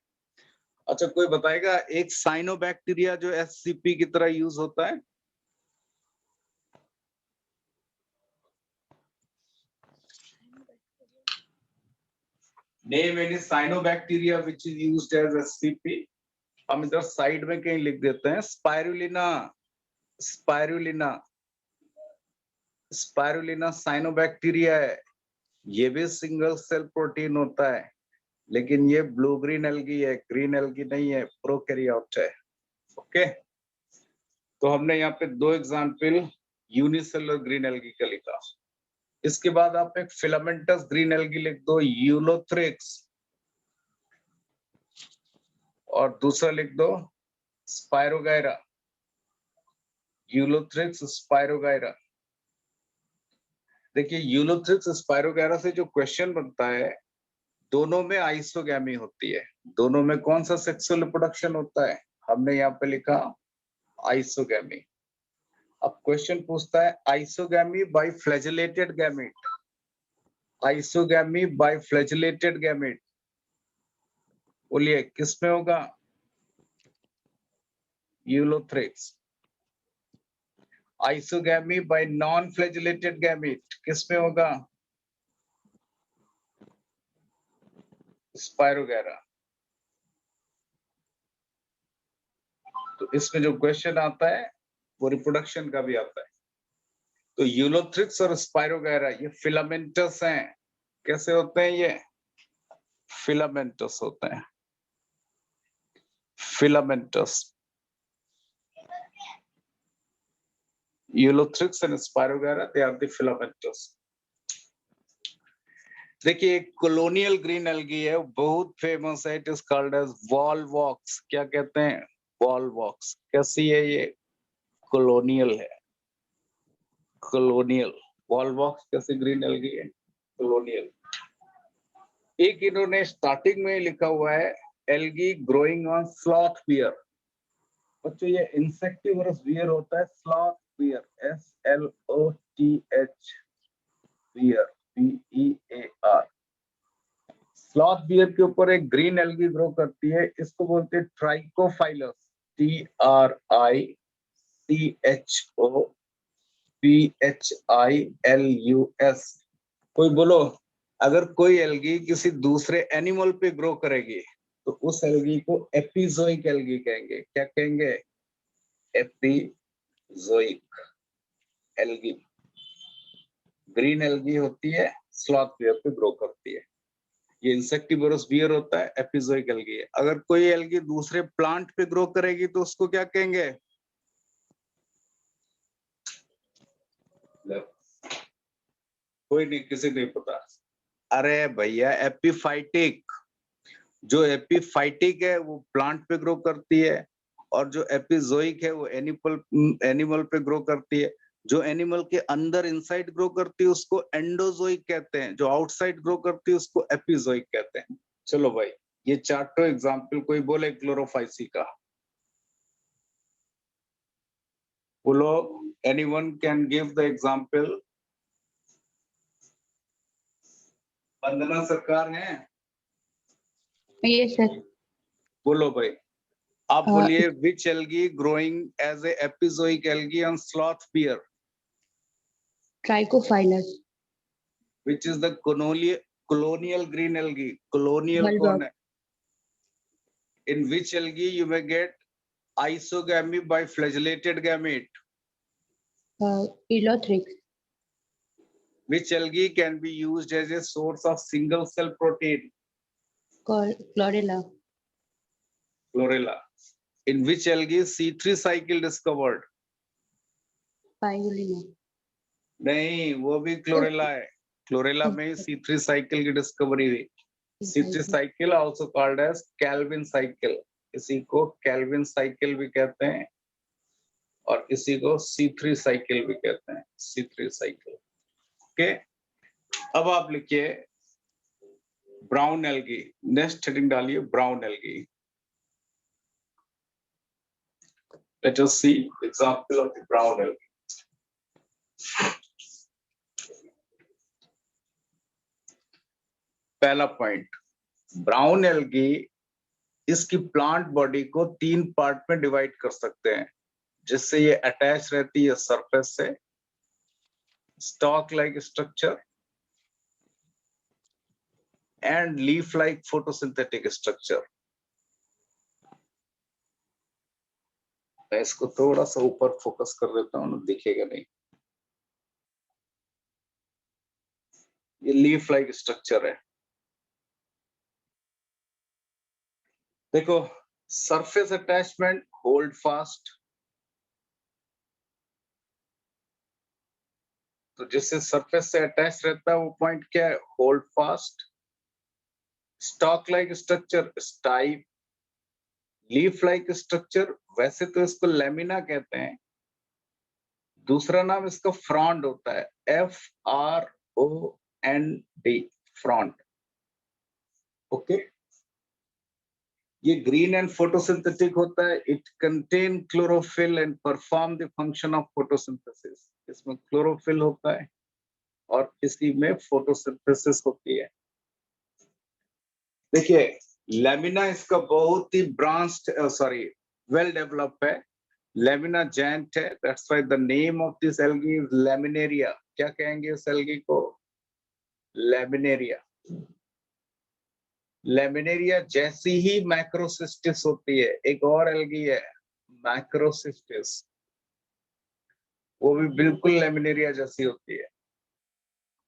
अच्छा, कोई बताएगा एक साइनोबैक्टीरिया जो SCP की तरह यूज होता है? Name any cyanobacteria which is used as SCP। हम इधर साइड में कहीं लिख देते हैं, स्पाइरुलिना। स्पाइरुलिना, स्पाइरुलिना साइनोबैक्टीरिया है, ये भी सिंगल सेल प्रोटीन होता है, लेकिन ये ब्लू ग्रीन एल्गी है, ग्रीन एल्गी नहीं है, प्रोकैरियोट है। ओके, तो हमने यहाँ पे 2 एग्जाम्पल यूनिसेलुलर ग्रीन एल्गी का लिखा। इसके बाद आप एक फिलामेंटस ग्रीन एल्गी लिख दो, यूलोथ्रिक्स, और दूसरा लिख दो स्पाइरोगायरा, यूलोथ्रिक्स स्पाइरोगायरा। देखिए यूलोथ्रिक्स स्पाइरोगायरा से जो क्वेश्चन बनता है, दोनों में आइसोगैमी होती है। दोनों में कौन सा सेक्सुअल रिप्रोडक्शन होता है? हमने यहाँ पे लिखा आइसोगैमी। अब क्वेश्चन पूछता है isogamy by flagellated gamete, isogamy by flagellated gamete, बोलिए किसमें होगा? Ulothrix. Isogamy by non flagellated gamete किसमें होगा? स्पाइरोगायरा। तो इसमें जो क्वेश्चन आता है वो रिप्रोडक्शन का भी आता है। तो यूलोथ्रिक्स और स्पाइरोगायरा ये फिलामेंटस हैं। कैसे होते हैं ये? फिलामेंटस होते हैं, filamentous. Ulothrix and Spirogyra they are the filamentous. देखिए एक कॉलोनियल ग्रीन एल्गी है, बहुत फेमस है, it is called as Volvox. क्या कहते हैं? वॉलवॉक्स। कैसी है ये? कॉलोनियल है, कॉलोनियल। वॉलवॉक्स कैसे ग्रीन एल्गी है? कॉलोनियल। एक इन्होंने स्टार्टिंग में लिखा हुआ है algae growing on sloth bear. बच्चों ये इंसेक्टिवरस बियर होता है, sloth bear, SLOTH bear, BEAR। Sloth bear के ऊपर एक ग्रीन एल्गी ग्रो करती है, इसको बोलते हैं ट्राइकोफाइलस, TRICOPHILUS। कोई बोलो अगर कोई एल्गी किसी दूसरे एनिमल पे ग्रो करेगी तो उस एल्गी को एपिजोइक एल्गी कहेंगे। क्या कहेंगे? Epizoic algae. ग्रीन एल्गी होती है, स्लॉथ बियर पे ग्रो करती है। ये इंसेक्टिवोरस बियर होता है, एपिजोइक एल्गी है। अगर कोई एल्गी दूसरे प्लांट पे ग्रो करेगी तो उसको क्या कहेंगे? कोई नहीं, किसी नहीं पता। अरे भैया एपिफाइटिक। जो एपिफाइटिक है वो प्लांट पे ग्रो करती है, और जो एपिजोइक है वो एनिमल पे ग्रो करती है। जो एनिमल के अंदर इनसाइड ग्रो करती है उसको एंडोजोइक कहते हैं, जो आउटसाइड ग्रो करती है उसको एपिजोइक कहते हैं। चलो भाई, ये चार्टो एग्जाम्पल कोई बोले क्लोरोफाइसी का, बोलो, anyone can give the example? Vandana Sarkar है?
ये सर
बोलो भाई, आप
हाँ।
बोलिए which algae growing as a epizoic algae on sloth bear,
trichophilus.
Which is the colonial green algae, colonial
Bulb.
कौन है? In which algae you may get isogamy by flagellated gamete?
Elothrix.
Which algae can be used as a source of single cell protein?
Chlorella.
Chlorella. In which algae C3 cycle discovered?
Spirulina.
नहीं, वो भी chlorella है। Chlorella में C3 cycle की discovery हुई। C3 cycle also called as Calvin cycle, इसी को Calvin cycle भी कहते हैं और इसी को C3 साइकिल भी कहते हैं, C3 साइकिल। ओके, अब आप लिखिए ब्राउन एल्गी, नेक्स्ट हेडिंग डालिए brown algae. Let us see example of the brown algae. पहला पॉइंट, ब्राउन एल्गी इसकी प्लांट बॉडी को 3 पार्ट में डिवाइड कर सकते हैं, जिससे ये अटैच रहती है सरफेस से, stock like structure and leaf like photosynthetic structure. मैं इसको थोड़ा सा ऊपर फोकस कर देता हूं, दिखेगा नहीं। ये लीफ लाइक स्ट्रक्चर है। देखो, सरफेस अटैचमेंट होल्ड फास्ट, तो जिससे सरफेस से अटैच रहता है वो पॉइंट क्या है? Hold fast. Stock like structure stipe, leaf like structure वैसे तो इसको लेमिना कहते हैं, दूसरा नाम इसका फ्रॉन्ड होता है, FROND, फ्रॉन्ड। ओके, ये ग्रीन एंड फोटोसिंथेटिक होता है। It contain chlorophyll and perform the function of photosynthesis. इसमें क्लोरोफिल होता है और इसी में फोटोसिंथेसिस होती है। देखिए, लेमिना इसका बहुत ही वेल डेवलप है। लेमिना जैंट है, that's why the name of this algae is laminaria. क्या कहेंगे इस एल्गी को? लेमिनेरिया। लेमिनेरिया जैसी ही मैक्रोसिस्टिस होती है, एक और एल्गी है मैक्रोसिस्टिस, वो भी बिल्कुल लेमिनेरिया जैसी होती है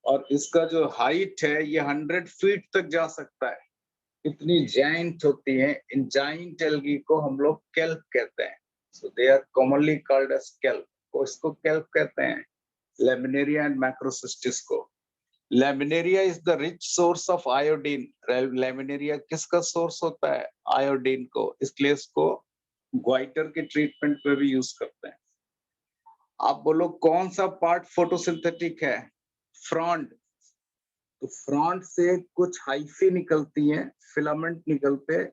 और इसका जो हाइट है ये 100 फीट तक जा सकता है, इतनी जाइंट होती है। इन जाइंट एल्गी को हम लोग केल्प कहते हैं, so they are commonly called as kelp. को इसको केल्प कहते हैं, लेमिनेरिया एंड मैक्रोसिस्टिस को। Laminaria is the rich source of iodine. Laminaria किसका सोर्स होता है? आयोडीन को, इसलिए इसको ग्वाइटर के ट्रीटमेंट पे भी यूज करते हैं। आप बोलो कौन सा पार्ट फोटोसिंथेटिक है? फ्रॉन्ड। तो फ्रॉन्ड से कुछ हाइफी निकलती हैं, फिलामेंट निकलते हैं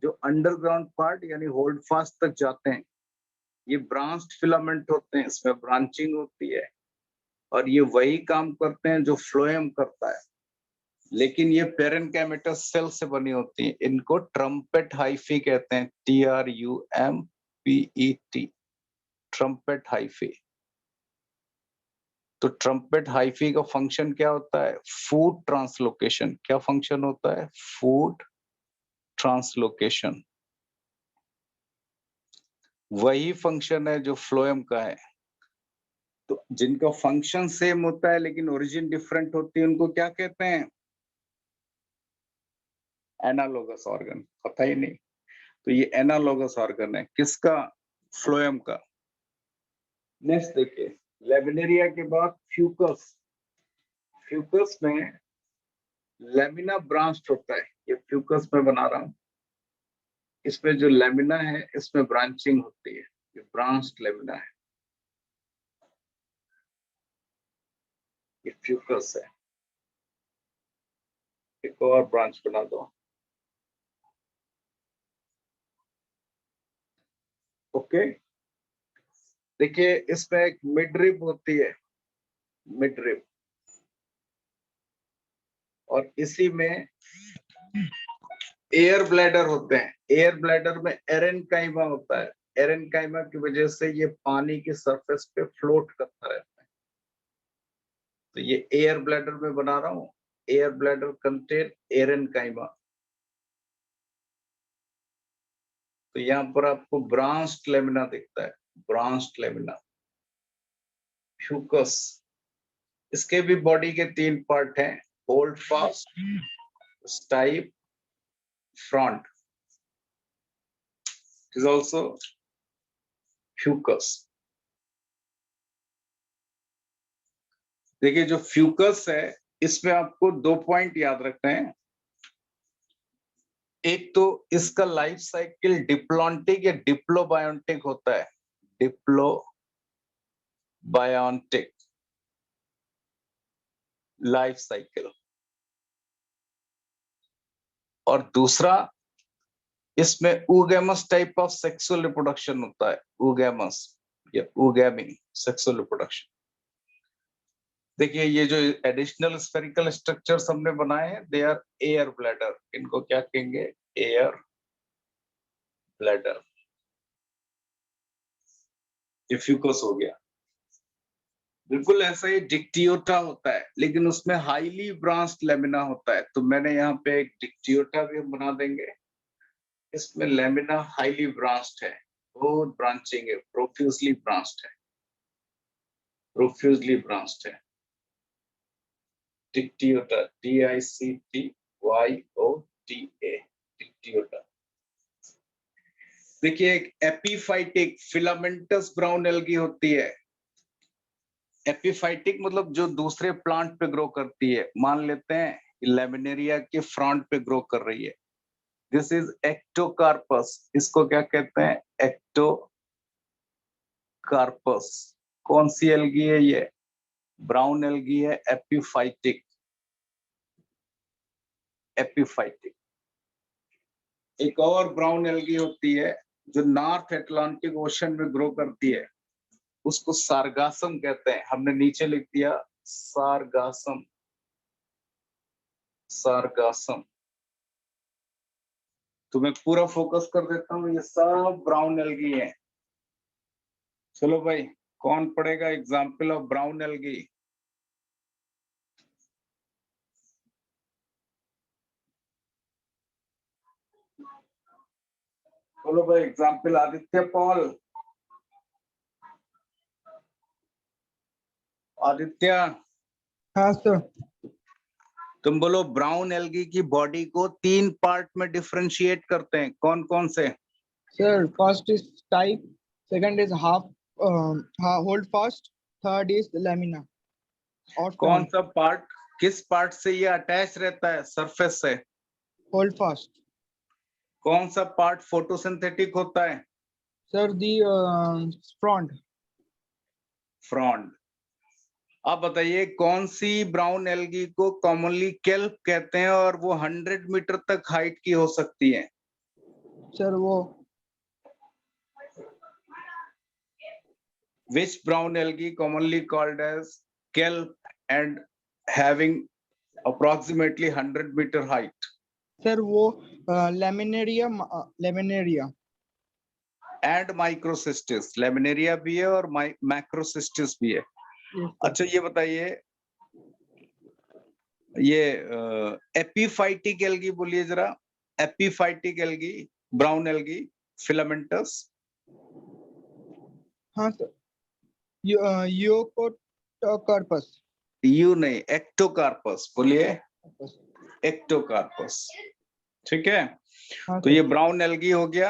जो अंडरग्राउंड पार्ट यानी होल्ड फास्ट तक जाते हैं। ये ब्रांच्ड फिलामेंट होते हैं, इसमें ब्रांचिंग होती है और ये वही काम करते हैं जो फ्लोएम करता है, लेकिन ये पेरेन्काइमेटस सेल से बनी होती है। इनको ट्रम्पेट हाइफी कहते हैं, TRUMPET, ट्रम्पेट हाइफी। तो ट्रम्पेट हाइफी का फंक्शन क्या होता है? Food translocation. क्या फंक्शन होता है? Food translocation. वही फंक्शन है जो फ्लोएम का है। तो जिनका फंक्शन सेम होता है लेकिन ओरिजिन डिफरेंट होती है, उनको क्या कहते हैं? Analogous organ. पता ही नहीं। तो ये एनालोगस ऑर्गन है किसका? फ्लोएम का। नेक्स्ट देखिए, लेमिनेरिया के बाद फ्यूकस। फ्यूकस में लेमिना ब्रांच होता है, ये फ्यूकस में बना रहा हूं। इसमें जो लेमिना है इसमें ब्रांचिंग होती है, ये ब्रांच्ड लेमिना है, ये फ्यूकस है। एक और ब्रांच बना दो। ओके, देखिए इसमें एक मिडरिब होती है, मिडरिब, और इसी में एयर ब्लैडर होते हैं। एयर ब्लैडर में एरेनकाइमा होता है। एरेनकाइमा की वजह से ये पानी की सरफेस पे फ्लोट करता रहता है। तो ये एयर ब्लैडर में बना रहा हूं। Air bladder contain aerenchyma. तो यहाँ पर आपको ब्रांच्ड लेमिना दिखता है। Branched lamina. फ्यूकस, इसके भी बॉडी के 3 पार्ट हैं, hold fast, stipe, front is also Fucus. देखिए जो फ्यूकस है इसमें आपको 2 पॉइंट याद रखने हैं। एक तो इसका लाइफ साइकिल डिप्लॉन्टिक या डिप्लोबायोन्टिक होता है। डिप्लोबायोन्टिक लाइफ साइकिल। और दूसरा इसमें oogamous type of sexual reproduction होता है। ऊगैमस या ऊगैमी सेक्सुअल रिप्रोडक्शन। देखिए ये जो एडिशनल स्फेरिकल स्ट्रक्चर्स हमने बनाए हैं दे आर एयर ब्लैडर। इनको क्या कहेंगे? Air bladder. ये फ्यूकस हो गया। बिल्कुल ऐसा ही डिक्टियोटा होता है, लेकिन उसमें हाईली ब्रांच्ड लेमिना होता है। तो मैंने यहाँ पे एक डिक्टियोटा भी हम बना देंगे। इसमें लेमिना हाईली ब्रांच्ड है, बहुत ब्रांचिंग है, प्रोफ्यूजली ब्रांच्ड है, प्रोफ्यूजली ब्रांच्ड है। Dictyota, DICTYOTA, Dictyota. देखिए एक एपीफाइटिक फिलामेंटस ब्राउन एल्गी होती है। एपीफाइटिक मतलब जो दूसरे प्लांट पे ग्रो करती है। मान लेते हैं लेमिनेरिया के फ्रंट पे ग्रो कर रही है। This is Ectocarpus. इसको क्या कहते हैं? एक्टोकार्पस। कौन सी एल्गी है ये? ब्राउन एल्गी है, एपीफाइटिक। एपीफाइटिक। एक और ब्राउन एल्गी होती है जो नॉर्थ अटलांटिक ओशन में ग्रो करती है, उसको सारगासम कहते हैं। हमने नीचे लिख दिया सारगासम। सारगासम। तो मैं पूरा फोकस कर देता हूँ, ये सब ब्राउन एल्गी है। चलो भाई, कौन पढ़ेगा एग्जाम्पल ऑफ ब्राउन एल्गी? बोलो भाई एग्जाम्पल। आदित्य पॉल। आदित्य
हाँ सर।
तुम बोलो ब्राउन एल्गी की बॉडी को 3 पार्ट में डिफरेंशिएट करते हैं, कौन कौन से?
Sir first is type, second is half hold fast, third is lamina और
कौन सा पार्ट, किस पार्ट से ये अटैच रहता है सरफेस से?
Hold fast.
कौन सा पार्ट फोटोसिंथेटिक होता है?
सर दी फ्रंट।
फ्रंट। आप बताइए कौन सी ब्राउन एल्गी को कॉमनली केल्प कहते हैं और वो 100 मीटर तक हाइट की हो सकती है?
सर वो
Which brown algae commonly called as kelp and having approximately 100-meter height?
Sir वो laminaria. Laminaria
And microcystis, laminaria भी है और मैक्रोसिस्टिस भी है। अच्छा ये बताइए, ये एपीफाइटिक एल्गी बोलिए जरा। Epiphytic algae, brown algae, filamentous.
हाँ सर। योकोटोकार्पस।
यू नहीं, एक्टोकार्पस बोलिए। एक्टोकार्पस। ठीक है।
हाँ
तो ये
सर।
ब्राउन एल्गी हो गया।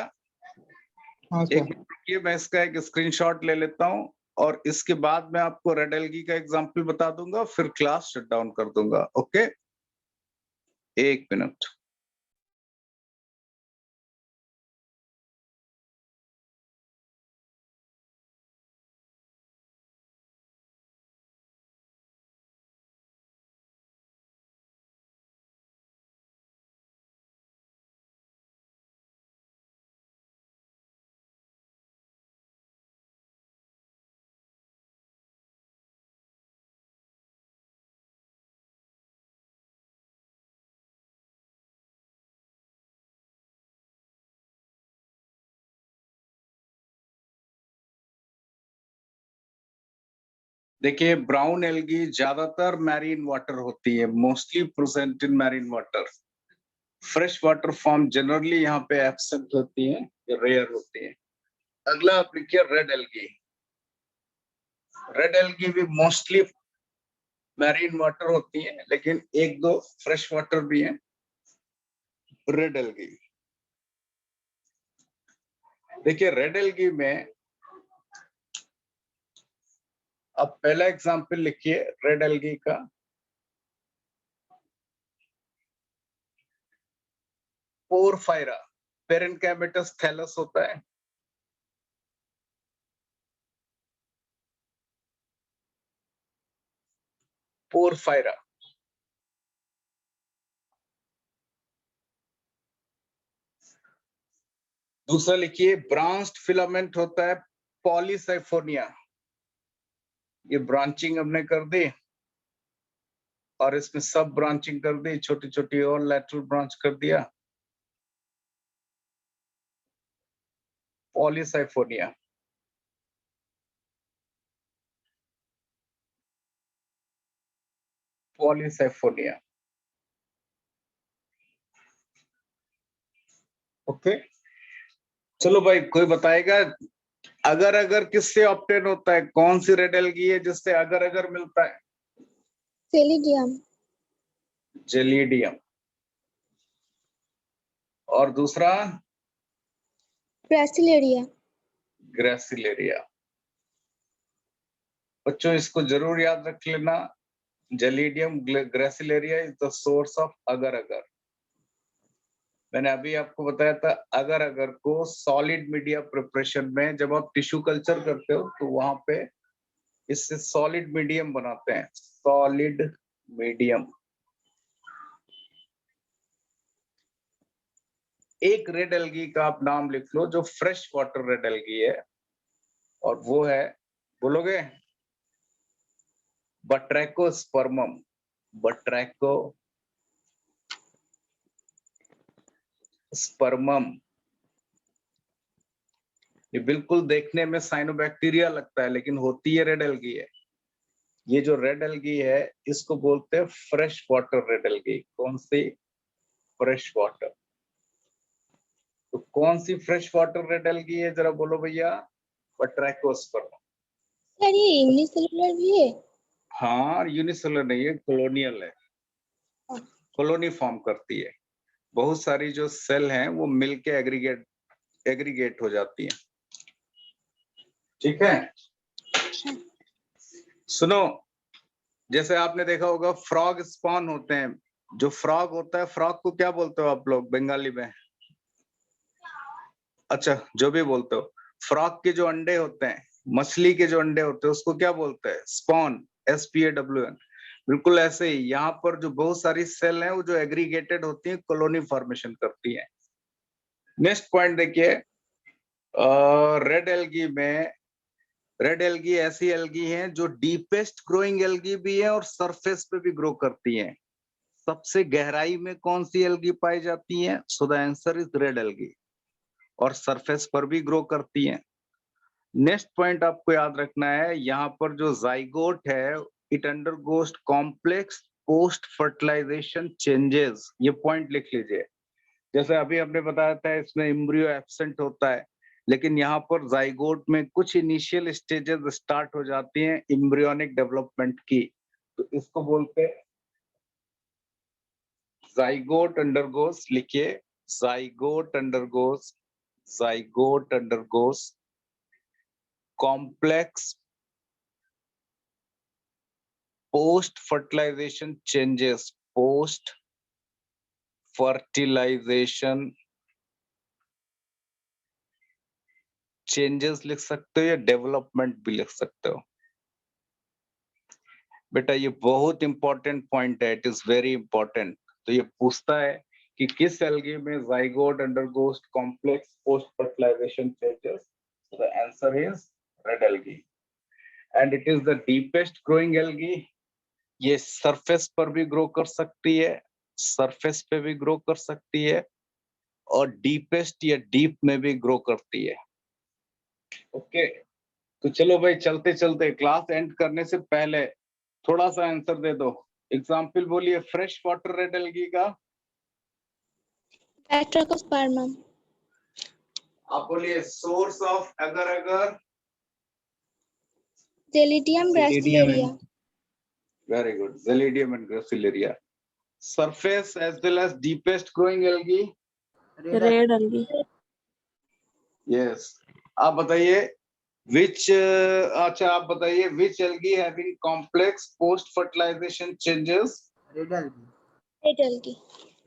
हाँ
एक
सर।
मिनट रुकिए, मैं इसका एक स्क्रीनशॉट ले लेता हूं और इसके बाद मैं आपको रेड एल्गी का एग्जांपल बता दूंगा, फिर क्लास शट डाउन कर दूंगा। Okay, 1 minute. देखिए ब्राउन एल्गी ज्यादातर मैरीन वाटर होती है, mostly present in marine water. Fresh water form generally यहाँ पे एब्सेंट होती है, रेयर होती है। अगला आप लिखिए रेड एल्गी। रेड एल्गी भी मोस्टली मैरीन वाटर होती है, लेकिन एक दो फ्रेश वाटर भी है। रेड एल्गी, देखिए रेड एल्गी में अब पहला एग्जांपल लिखिए रेड एल्गी का। पोरफायरा, पेरेन्काइमेटस थैलस होता है। पोरफायरा, दूसरा लिखिए ब्रांच्ड फिलामेंट होता है पॉलीसाइफोनिया। ये ब्रांचिंग हमने कर दी और इसमें सब ब्रांचिंग कर दी, छोटी छोटी और लैटरल ब्रांच कर दिया। Polysiphonia, Polysiphonia. ओके, चलो भाई कोई बताएगा अगर अगर किससे ऑब्टेन होता है? कौन सी रेड एल्गी है जिससे अगर अगर मिलता है?
सेलिडियम।
जेलिडियम। और दूसरा
ब्रासिलेरिया।
ग्रेसिलेरिया। बच्चों इसको जरूर याद रख लेना, gelidium gracilaria is the source of अगर अगर। मैंने अभी आपको बताया था अगर अगर को सॉलिड मीडिया प्रिपरेशन में जब आप टिश्यू कल्चर करते हो तो वहां पे इससे सॉलिड मीडियम बनाते हैं, सॉलिड मीडियम। एक रेड एल्गी का आप नाम लिख लो जो फ्रेश वाटर रेड एल्गी है, और वो है, बोलोगे? बट्रैकोस्पर्मम। बट्रैकोस्पर्मम। ये बिल्कुल देखने में साइनोबैक्टीरिया लगता है, लेकिन होती है रेड एल्गी है। ये जो रेड एल्गी है इसको बोलते हैं फ्रेश वाटर रेड एल्गी। कौन सी? Fresh water. तो कौन सी फ्रेश वाटर रेड एल्गी है, जरा बोलो भैया? बट्रैकोस्पर्मम।
सर ये यूनिसेलुलर भी है?
हाँ, यूनिसेलुलर नहीं है, कॉलोनियल है। कॉलोनी फॉर्म करती है, बहुत सारी जो सेल हैं वो मिलके एग्रीगेट हो जाती हैं। ठीक है, सुनो, जैसे आपने देखा होगा फ्रॉग स्पॉन होते हैं। जो फ्रॉग होता है, फ्रॉग को क्या बोलते हो आप लोग बंगाली में? अच्छा, जो भी बोलते हो। फ्रॉग के जो अंडे होते हैं, मछली के जो अंडे होते हैं, उसको क्या बोलते हैं? Spawn, SPAWN। बिल्कुल ऐसे ही यहाँ पर जो बहुत सारी सेल हैं वो जो एग्रीगेटेड होती हैं, कॉलोनी फॉर्मेशन करती हैं। नेक्स्ट पॉइंट देखिए, रेड एल्गी में, रेड एल्गी ऐसी एल्गी हैं जो डीपेस्ट ग्रोइंग एल्गी भी है और सरफेस पे भी ग्रो करती हैं। सबसे गहराई में कौन सी एल्गी पाई जाती है? So the answer is red algae. और सरफेस पर भी ग्रो करती हैं। नेक्स्ट पॉइंट आपको याद रखना है, यहाँ पर जो जाइगोट है, it undergoes complex post fertilization changes. ये पॉइंट लिख लीजिए। जैसे अभी हमने बताया था इसमें एम्ब्रियो एब्सेंट होता है, लेकिन यहाँ पर जाइगोट में कुछ इनिशियल स्टेजेस स्टार्ट हो जाती हैं एम्ब्रियोनिक डेवलपमेंट की, तो इसको बोलते हैं जाइगोट अंडरगोस। लिखिए, zygote undergoes complex post fertilization changes. Post fertilization changes लिख सकते हो या डेवलपमेंट भी लिख सकते हो। बेटा ये बहुत इंपॉर्टेंट पॉइंट है, इट इज वेरी इंपॉर्टेंट। तो ये पूछता है कि किस एल्गी में zygote undergoes complex post fertilization changes? The answer is red algae and it is the deepest growing algae. ये सरफेस पर भी ग्रो कर सकती है, सरफेस पे भी ग्रो कर सकती है, और डीपेस्ट या डीप में भी ग्रो करती है। ओके, तो चलो भाई चलते चलते क्लास एंड करने से पहले थोड़ा सा आंसर दे दो। एग्जाम्पल बोलिए फ्रेश वाटर रेड एल्गी का।
Batrachospermum.
आप बोलिए सोर्स ऑफ अगर अगर।
Zelidium gracilaria.
Very good, Zelidium and Gracilaria. Surface as well as deepest growing algae.
Red algae.
Yes. आप बताइए अच्छा आप बताइए which algae having complex post fertilization changes?
Red algae.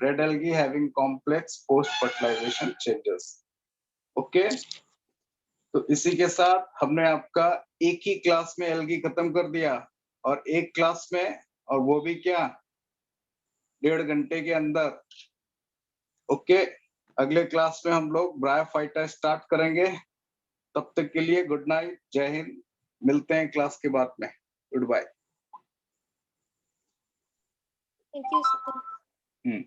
Red algae having complex post fertilization changes. Okay तो इसी के साथ हमने आपका एक ही क्लास में एल्गी खत्म कर दिया और एक क्लास में, और वो भी क्या 1.5 घंटे के अंदर। ओके अगले क्लास में हम लोग ब्रायोफाइटा स्टार्ट करेंगे। तब तक के लिए गुड नाइट, जय हिंद, मिलते हैं क्लास के बाद में, goodbye.
Thank you, sir.